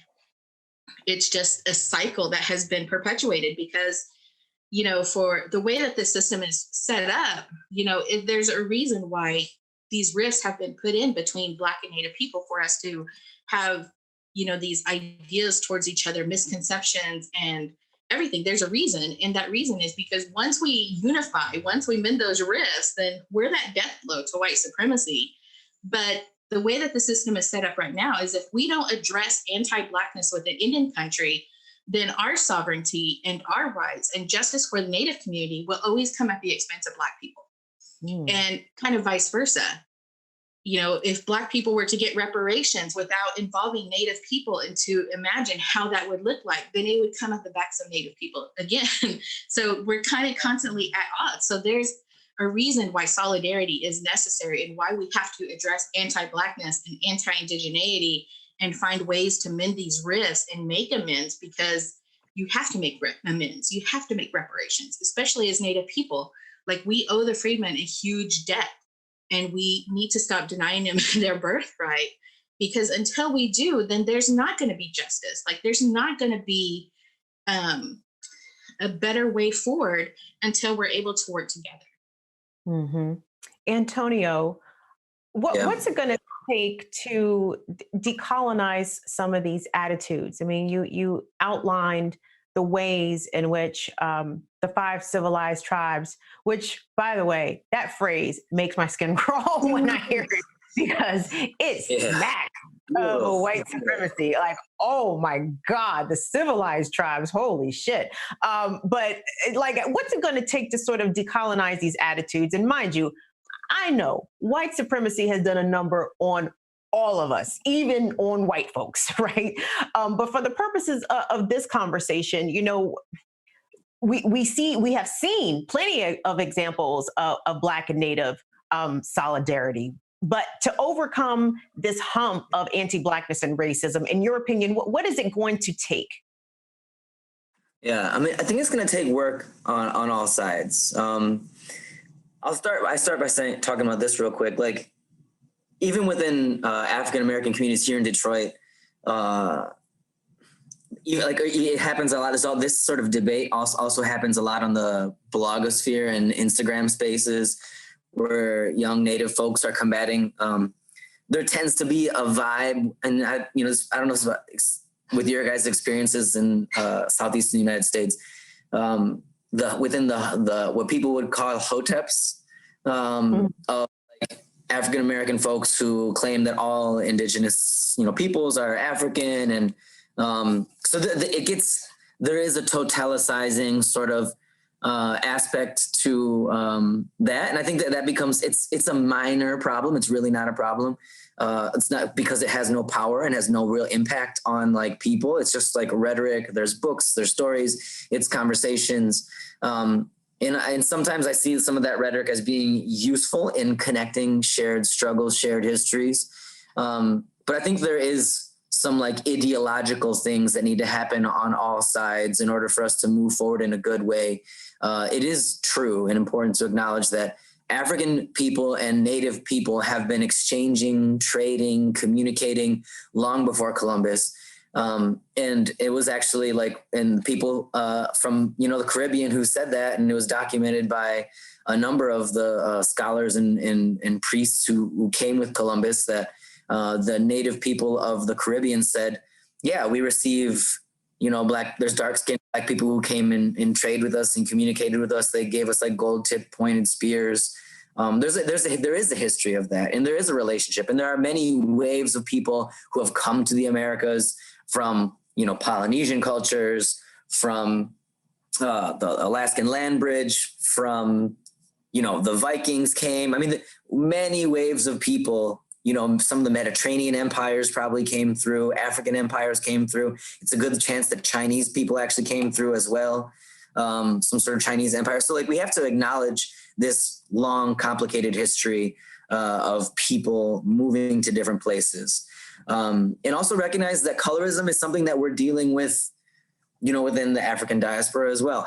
it's just a cycle that has been perpetuated because, for the way that the system is set up, there's a reason why these rifts have been put in between Black and Native people for us to have, these ideas towards each other, misconceptions and everything. There's a reason. And that reason is because once we unify, once we mend those rifts, then we're that death blow to white supremacy. But the way that the system is set up right now is if we don't address anti-Blackness within Indian country, then our sovereignty and our rights and justice for the Native community will always come at the expense of Black people. And kind of vice versa. If Black people were to get reparations without involving Native people and to imagine how that would look like, then it would come at the backs of Native people again. So we're kind of constantly at odds. So there's a reason why solidarity is necessary and why we have to address anti-Blackness and anti-indigeneity and find ways to mend these rifts and make amends, because you have to make amends. You have to make reparations, especially as Native people. Like, we owe the freedmen a huge debt, and we need to stop denying them their birthright, because until we do, then there's not going to be justice. Like, there's not going to be a better way forward until we're able to work together. Mm-hmm. Antonio, what's it going to take to decolonize some of these attitudes? I mean, you outlined the ways in which the 5 civilized tribes, which, by the way, that phrase makes my skin crawl when I hear it, because it's smack of white supremacy. Like, oh my God, the civilized tribes, holy shit. But like, what's it going to take to sort of decolonize these attitudes? And mind you, I know white supremacy has done a number on all of us, even on white folks, right? But for the purposes of this conversation, we have seen plenty of examples of Black and Native solidarity. But to overcome this hump of anti-Blackness and racism, in your opinion, what is it going to take? Yeah, I mean, I think it's going to take work on all sides. I start by talking about this real quick. Like, even within African American communities here in Detroit, it happens a lot. There's all this sort of debate also happens a lot on the blogosphere and Instagram spaces, where young Native folks are combating. There tends to be a vibe, and I don't know about with your guys' experiences in southeastern United States, within the what people would call hoteps, of African-American folks who claim that all indigenous, peoples are African. And so there is a totalicizing sort of aspect to that. And I think that becomes, it's a minor problem. It's really not a problem. It's not because it has no power and has no real impact on like people. It's just like rhetoric. There's books, there's stories, it's conversations. And sometimes I see some of that rhetoric as being useful in connecting shared struggles, shared histories. But I think there is some like ideological things that need to happen on all sides in order for us to move forward in a good way. It is true and important to acknowledge that African people and Native people have been exchanging, trading, communicating long before Columbus. And it was actually and people from, the Caribbean who said that, and it was documented by a number of the scholars and priests who came with Columbus, that the Native people of the Caribbean said, yeah, we receive, there's dark-skinned Black people who came and trade with us and communicated with us. They gave us like gold-tipped pointed spears. There is a history of that, and there is a relationship, and there are many waves of people who have come to the Americas from, Polynesian cultures, from the Alaskan land bridge, from, the Vikings came. I mean, many waves of people, some of the Mediterranean empires probably came through, African empires came through. It's a good chance that Chinese people actually came through as well, some sort of Chinese empire. So we have to acknowledge this long, complicated history of people moving to different places. And also recognize that colorism is something that we're dealing with, within the African diaspora as well,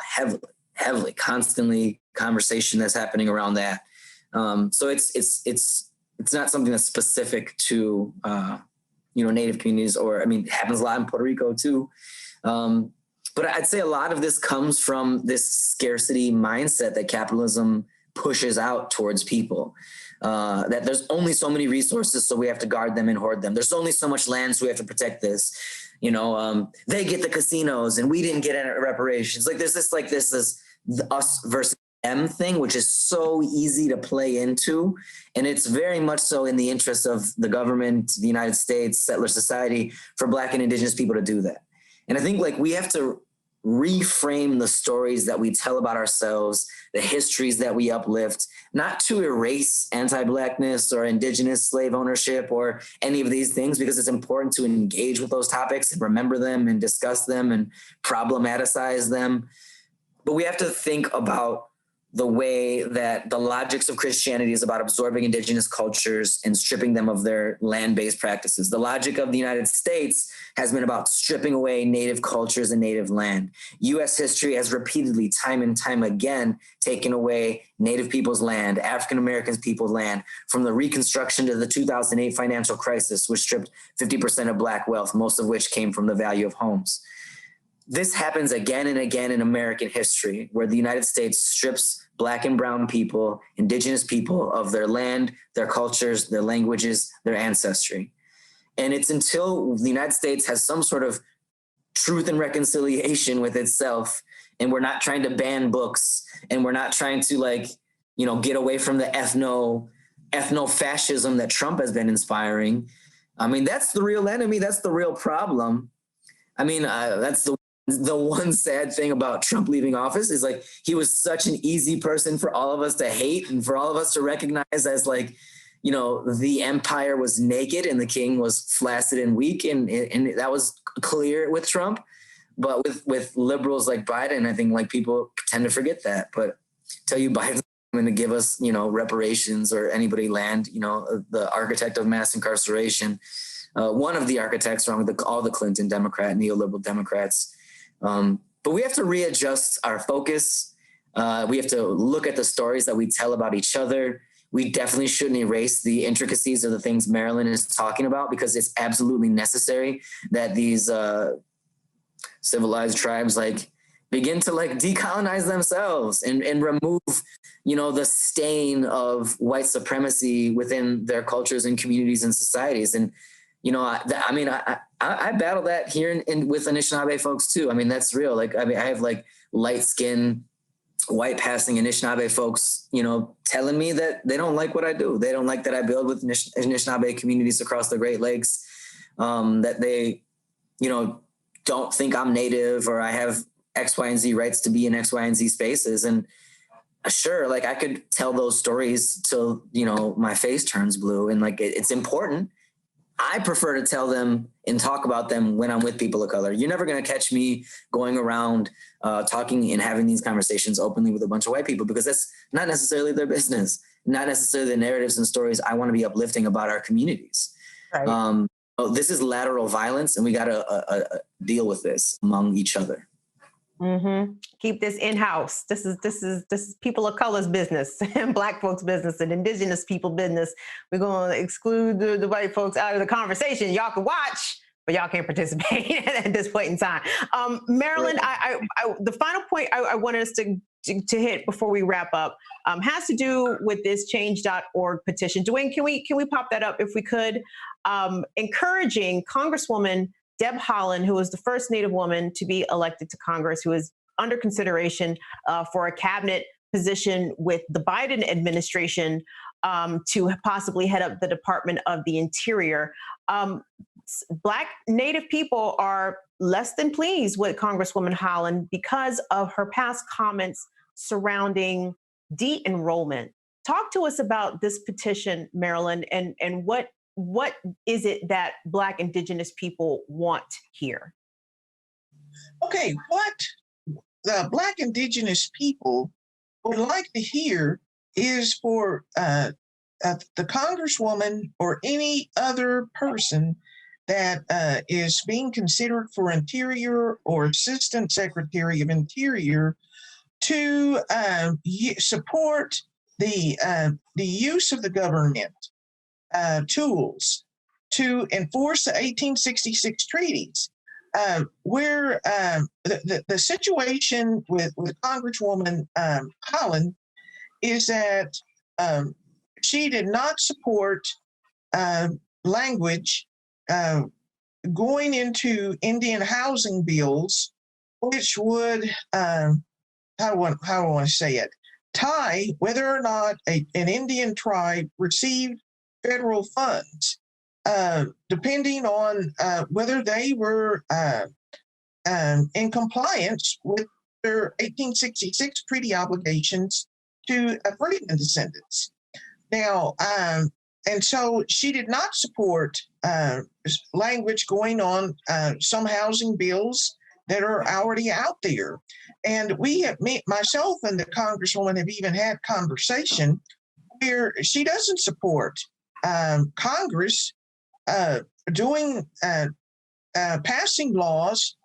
heavily, constantly conversation that's happening around that. So it's not something that's specific to, Native communities, it happens a lot in Puerto Rico too. But I'd say a lot of this comes from this scarcity mindset that capitalism pushes out towards people. That there's only so many resources, so we have to guard them and hoard them. There's only so much land, so we have to protect this. They get the casinos and we didn't get any reparations. There's this the us versus them thing, which is so easy to play into. And it's very much so in the interest of the government, the United States, settler society, for Black and Indigenous people to do that. And I think we have to reframe the stories that we tell about ourselves, the histories that we uplift, not to erase anti-Blackness or Indigenous slave ownership or any of these things, because it's important to engage with those topics and remember them and discuss them and problematicize them. But we have to think about the way that the logics of Christianity is about absorbing Indigenous cultures and stripping them of their land-based practices. The logic of the United States has been about stripping away Native cultures and Native land. U.S. history has repeatedly, time and time again, taken away Native people's land, African Americans' people's land, from the Reconstruction to the 2008 financial crisis, which stripped 50% of Black wealth, most of which came from the value of homes. This happens again and again in American history, where the United States strips Black and brown people, Indigenous people, of their land, their cultures, their languages, their ancestry. And it's until the United States has some sort of truth and reconciliation with itself, and we're not trying to ban books, and we're not trying to get away from the ethno-fascism that Trump has been inspiring. That's the real enemy. That's the real problem. That's the one sad thing about Trump leaving office is he was such an easy person for all of us to hate and for all of us to recognize as the empire was naked and the king was flaccid and weak. And that was clear with Trump, but with liberals like Biden, I think people tend to forget that. But tell you Biden's going to give us, reparations or anybody land, the architect of mass incarceration, one of the architects along with all the Clinton Democrat, neoliberal Democrats. But we have to readjust our focus. We have to look at the stories that we tell about each other. We definitely shouldn't erase the intricacies of the things Marilyn is talking about, because it's absolutely necessary that these civilized tribes begin to decolonize themselves and remove, the stain of white supremacy within their cultures and communities and societies. And I battle that here with Anishinaabe folks too. That's real. I have light skin white passing Anishinaabe folks, telling me that they don't like what I do. They don't like that I build with Anishinaabe communities across the Great Lakes, that they, don't think I'm Native or I have X, Y, and Z rights to be in X, Y, and Z spaces. And sure, like I could tell those stories till, my face turns blue, and like it's important. I prefer to tell them and talk about them when I'm with people of color. You're never going to catch me going around talking and having these conversations openly with a bunch of white people, because that's not necessarily their business, not necessarily the narratives and stories I want to be uplifting about our communities. Right. This is lateral violence, and we got to deal with this among each other. Mm-hmm. Keep this in-house. This is people of color's business and Black folks' business and Indigenous people business. We're going to exclude the white folks out of the conversation. Y'all can watch, but y'all can't participate at this point in time. Marilyn, I the final point I wanted us to hit before we wrap up has to do with this change.org petition. Dwayne, can we pop that up if we could? Encouraging Congresswoman Deb Haaland, who was the first Native woman to be elected to Congress, who is under consideration for a cabinet position with the Biden administration to possibly head up the Department of the Interior. Black Native people are less than pleased with Congresswoman Haaland because of her past comments surrounding de-enrollment. Talk to us about this petition, Marilyn, and what is it that Black Indigenous people want here? Okay, what the Black Indigenous people would like to hear is for the Congresswoman or any other person that is being considered for Interior or Assistant Secretary of Interior to support the use of the government tools to enforce the 1866 treaties, where the situation with Congresswoman Haaland is that she did not support language going into Indian housing bills, which would, how do I want to say it, tie whether or not an Indian tribe received federal funds, depending on whether they were in compliance with their 1866 treaty obligations to freedmen descendants. Now, and so she did not support language going on some housing bills that are already out there. And myself and the Congresswoman have even had conversation where she doesn't support Congress passing laws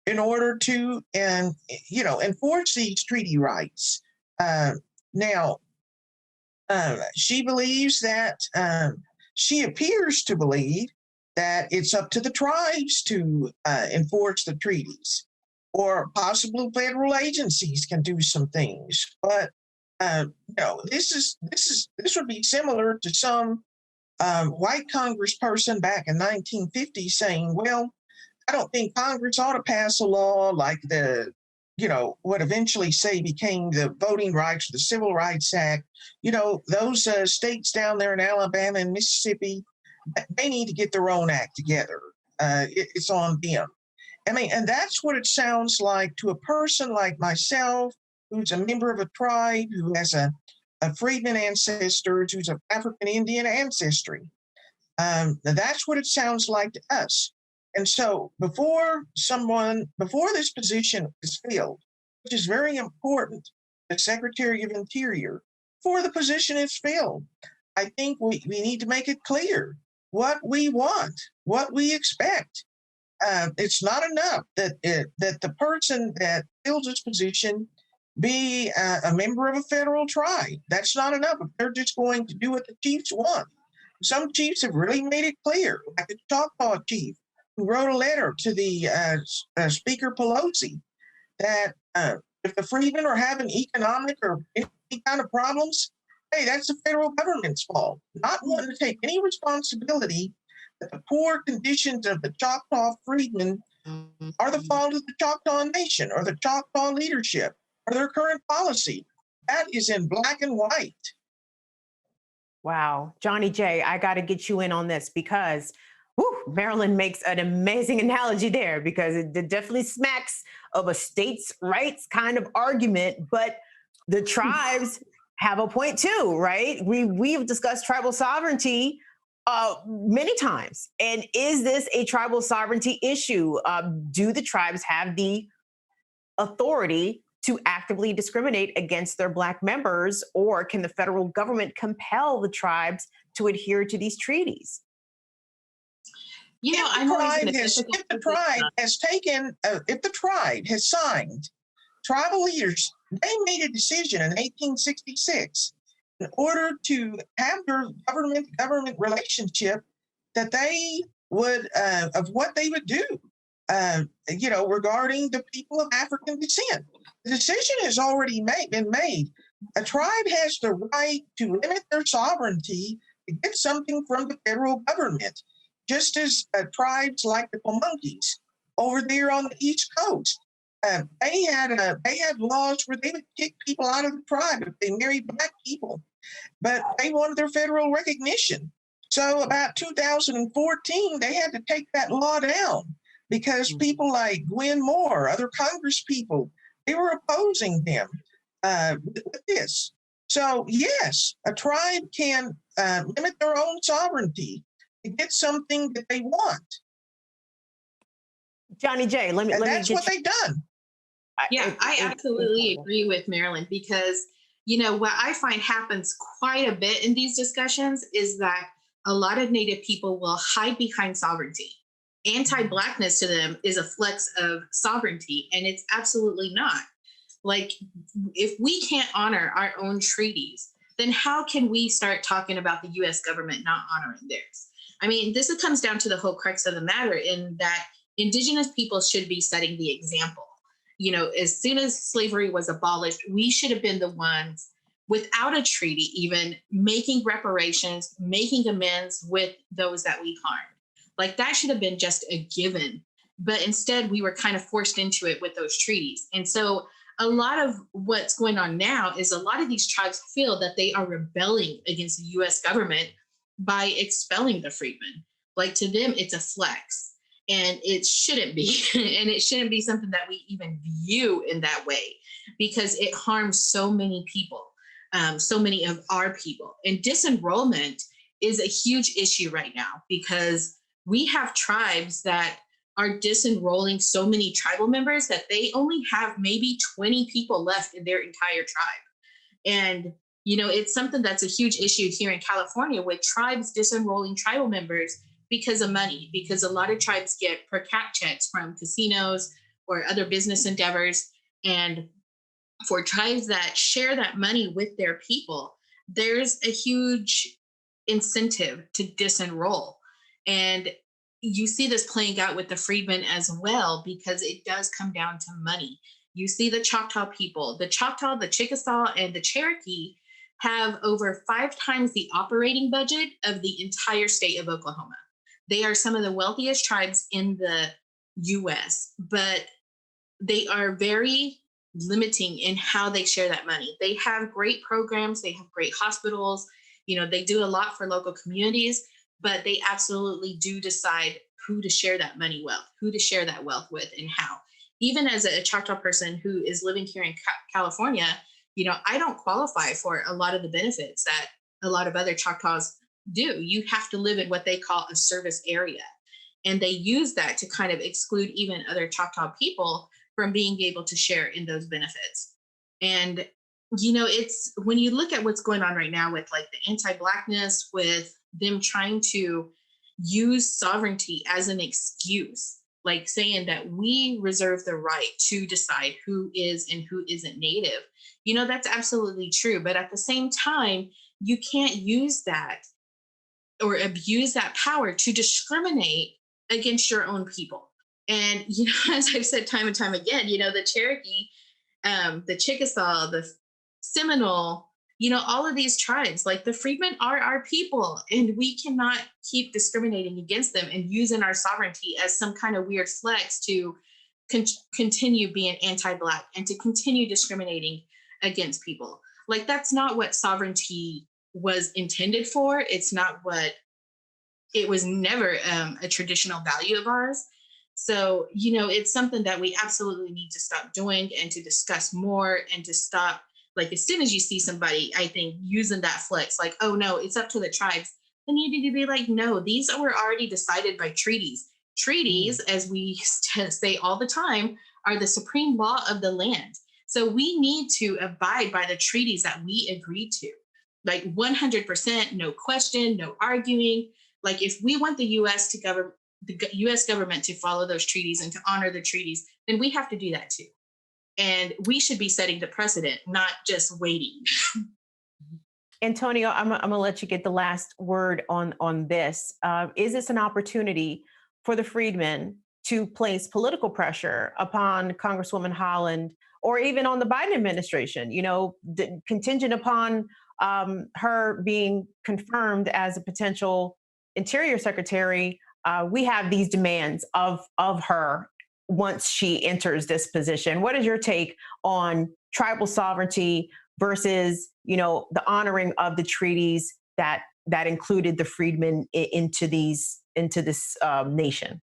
in order to enforce these treaty rights. Now, she believes that she appears to believe that it's up to the tribes to enforce the treaties, or possibly federal agencies can do some things. But this would be similar to some white congressperson back in 1950 saying, well, I don't think Congress ought to pass a law like what eventually became the Voting Rights, the Civil Rights Act. Those states down there in Alabama and Mississippi, they need to get their own act together. It's on them. I mean, and that's what it sounds like to a person like myself, who's a member of a tribe, who has a freedman ancestor, who's of African Indian ancestry. That's what it sounds like to us. And so before this position is filled, which is very important, the Secretary of Interior, before the position is filled, I think we need to make it clear what we want, what we expect. It's not enough that the person that fills this position be a member of a federal tribe. That's not enough if they're just going to do what the chiefs want. Some chiefs have really made it clear, like the Choctaw chief, who wrote a letter to the Speaker Pelosi that if the freedmen are having economic or any kind of problems, hey, that's the federal government's fault. Not wanting to take any responsibility that the poor conditions of the Choctaw freedmen are the fault of the Choctaw Nation or the Choctaw leadership. or their current policy. That is in black and white. Wow. Johnnie Jae, I got to get you in on this because Marilyn makes an amazing analogy there because it definitely smacks of a states' rights kind of argument, but the tribes have a point too, right? We've discussed tribal sovereignty many times. And is this a tribal sovereignty issue? Do the tribes have the authority to actively discriminate against their Black members, or can the federal government compel the tribes to adhere to these treaties? You know, if the tribe has signed, tribal leaders, they made a decision in 1866 in order to have their government relationship that they would, of what they would do, regarding the people of African descent. The decision has already been made. A tribe has the right to limit their sovereignty to get something from the federal government, just as tribes like the Pamunkeys over there on the East Coast. They had laws where they would kick people out of the tribe if they married Black people, but they wanted their federal recognition. So about 2014, they had to take that law down because people like Gwen Moore, other Congress people, they were opposing them with this. So yes, a tribe can limit their own sovereignty to get something that they want. Johnnie Jae, that's what they've done. Yeah, I absolutely agree with Marilyn because, what I find happens quite a bit in these discussions is that a lot of Native people will hide behind sovereignty. Anti-Blackness to them is a flex of sovereignty, and it's absolutely not. Like, if we can't honor our own treaties, then how can we start talking about the U.S. government not honoring theirs? I mean, this comes down to the whole crux of the matter in that Indigenous people should be setting the example. As soon as slavery was abolished, we should have been the ones, without a treaty even, making reparations, making amends with those that we harmed. Like, that should have been just a given. But instead, we were kind of forced into it with those treaties. And so a lot of what's going on now is a lot of these tribes feel that they are rebelling against the U.S. government by expelling the freedmen. Like, to them, it's a flex. And it shouldn't be. And it shouldn't be something that we even view in that way because it harms so many people, so many of our people. And disenrollment is a huge issue right now because we have tribes that are disenrolling so many tribal members that they only have maybe 20 people left in their entire tribe. And, it's something that's a huge issue here in California with tribes disenrolling tribal members because of money, because a lot of tribes get per cap checks from casinos or other business endeavors. And for tribes that share that money with their people, there's a huge incentive to disenroll. And you see this playing out with the freedmen as well, because it does come down to money. You see the Choctaw people, the Choctaw, the Chickasaw, and the Cherokee have over 5 times the operating budget of the entire state of Oklahoma. They are some of the wealthiest tribes in the US, but they are very limiting in how they share that money. They have great programs, they have great hospitals, they do a lot for local communities, but they absolutely do decide who to share that money with, who to share that wealth with, and how. Even as a Choctaw person who is living here in California, I don't qualify for a lot of the benefits that a lot of other Choctaws do. You have to live in what they call a service area. And they use that to kind of exclude even other Choctaw people from being able to share in those benefits. And, it's when you look at what's going on right now with like the anti-Blackness, with them trying to use sovereignty as an excuse, like saying that we reserve the right to decide who is and who isn't Native, that's absolutely true. But at the same time, you can't use that or abuse that power to discriminate against your own people. And, as I've said time and time again, the Cherokee, the Chickasaw, the Seminole, all of these tribes, like the freedmen are our people, and we cannot keep discriminating against them and using our sovereignty as some kind of weird flex to continue being anti-Black and to continue discriminating against people. Like, that's not what sovereignty was intended for. It's not what, it was never a traditional value of ours. So, it's something that we absolutely need to stop doing and to discuss more and to stop, like, as soon as you see somebody, I think, using that flex, like, oh no, it's up to the tribes, then you need to be like, no, these were already decided by treaties. Treaties, as we say all the time, are the supreme law of the land. So we need to abide by the treaties that we agreed to, like 100%, no question, no arguing. Like, if we want the U.S. government to follow those treaties and to honor the treaties, then we have to do that too. And we should be setting the precedent, not just waiting. Antonio, I'm going to let you get the last word on this. Is this an opportunity for the freedmen to place political pressure upon Congresswoman Haaland, or even on the Biden administration, contingent upon her being confirmed as a potential Interior Secretary? We have these demands of her once she enters this position. What is your take on tribal sovereignty versus, the honoring of the treaties that included the freedmen into this nation?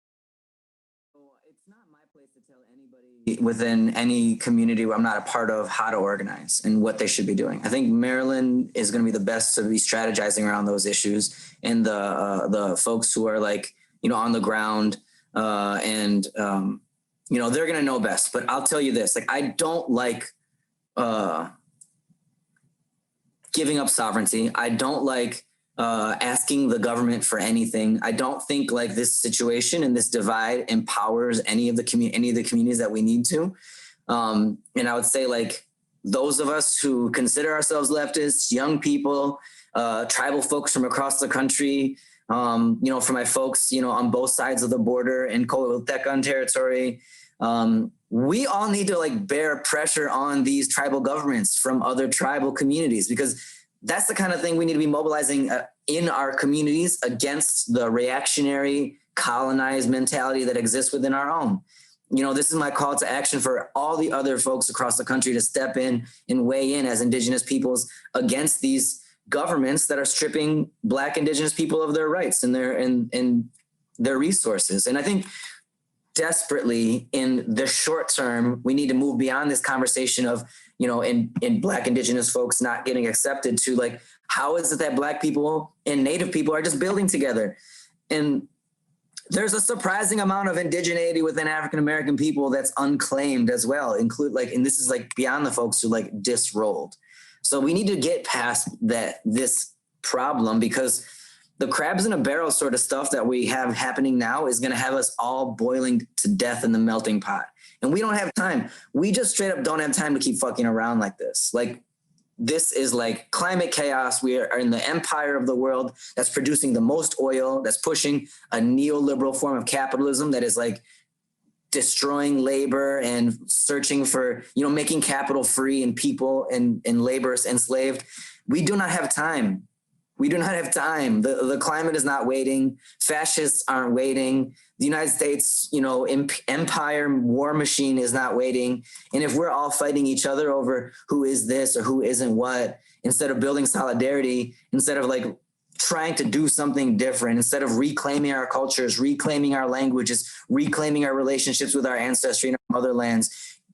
It's not my place to tell anybody within any community where I'm not a part of how to organize and what they should be doing. I think Marilyn is going to be the best to be strategizing around those issues, and the folks who are on the ground and they're going to know best. But I'll tell you this, I don't like giving up sovereignty. I don't like asking the government for anything. I don't think this situation and this divide empowers any of the communities that we need to. And I would say those of us who consider ourselves leftists, young people, tribal folks from across the country, for my folks, on both sides of the border in Tecan territory, we all need to bear pressure on these tribal governments from other tribal communities, because that's the kind of thing we need to be mobilizing in our communities against the reactionary, colonized mentality that exists within our own. This is my call to action for all the other folks across the country to step in and weigh in as Indigenous peoples against these governments that are stripping Black Indigenous people of their rights and their resources. And I think desperately in the short term, we need to move beyond this conversation of, in Black Indigenous folks not getting accepted to how is it that Black people and Native people are just building together? And there's a surprising amount of indigeneity within African-American people that's unclaimed as well, and this is beyond the folks who disrolled. So we need to get past this problem, because the crabs in a barrel sort of stuff that we have happening now is going to have us all boiling to death in the melting pot. And we don't have time. We just straight up don't have time to keep fucking around like this. This is climate chaos. We are in the empire of the world that's producing the most oil, that's pushing a neoliberal form of capitalism that is destroying labor and searching for, making capital free and people and labor enslaved. We do not have time. We do not have time. The climate is not waiting. Fascists aren't waiting. The United States, empire war machine is not waiting. And if we're all fighting each other over who is this or who isn't what, instead of building solidarity, instead of trying to do something different, instead of reclaiming our cultures, reclaiming our languages, reclaiming our relationships with our ancestry and our motherlands,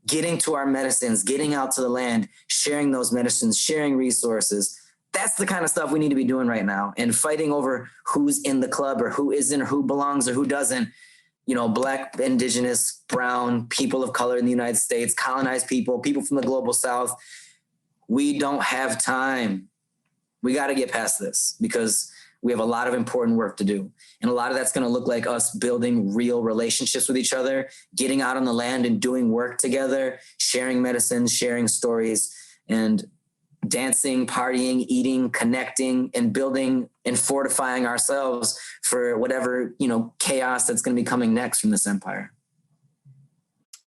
getting to our medicines, getting out to the land, sharing those medicines, sharing resources. That's the kind of stuff we need to be doing right now, and fighting over who's in the club or who isn't, or who belongs or who doesn't. Black, Indigenous, brown, people of color in the United States, colonized people from the global South. We don't have time. We got to get past this, because we have a lot of important work to do. And a lot of that's going to look like us building real relationships with each other, getting out on the land and doing work together, sharing medicines, sharing stories, and dancing, partying, eating, connecting, and building and fortifying ourselves for whatever, chaos that's going to be coming next from this empire.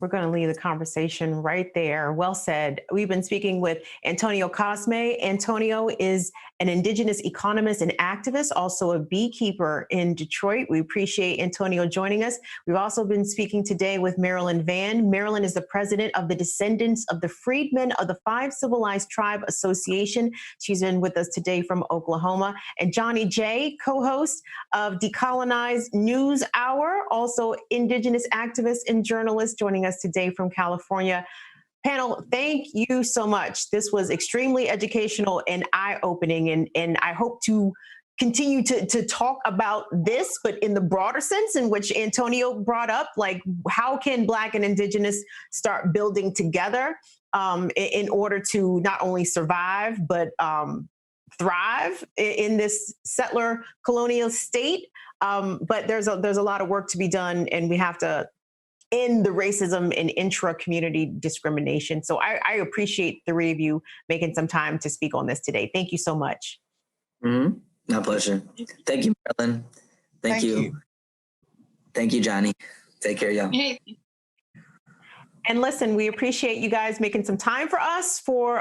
We're going to leave the conversation right there. Well said. We've been speaking with Antonio Cosme. Antonio is an Indigenous economist and activist, also a beekeeper in Detroit. We appreciate Antonio joining us. We've also been speaking today with Marilyn Vann. Marilyn is the president of the Descendants of the Freedmen of the Five Civilized Tribe Association. She's been with us today from Oklahoma. And Johnnie Jae, co-host of Decolonized News Hour, also Indigenous activist and journalist, joining us today from California. Panel, thank you so much. This was extremely educational and eye-opening, and I hope to continue to talk about this, but in the broader sense in which Antonio brought up, like how can Black and Indigenous start building together in order to not only survive, but thrive in this settler colonial state. But there's a lot of work to be done, and we have to end the racism and intra-community discrimination. So I appreciate the three of you making some time to speak on this today. Thank you so much. Mm-hmm. My pleasure. Thank you, Marilyn. Thank you. Thank you, Johnny. Take care, y'all. Hey. And listen, we appreciate you guys making some time for us for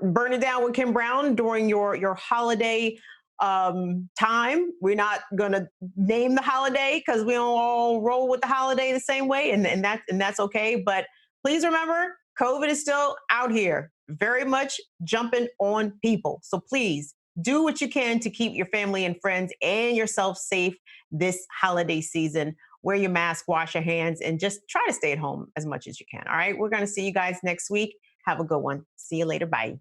Burn It Down with Kim Brown during your holiday time. We're not gonna name the holiday because we don't all roll with the holiday the same way, and that's okay. But please remember, COVID is still out here, very much jumping on people. So please do what you can to keep your family and friends and yourself safe this holiday season. Wear your mask, wash your hands, and just try to stay at home as much as you can. All right, we're gonna see you guys next week. Have a good one. See you later. Bye.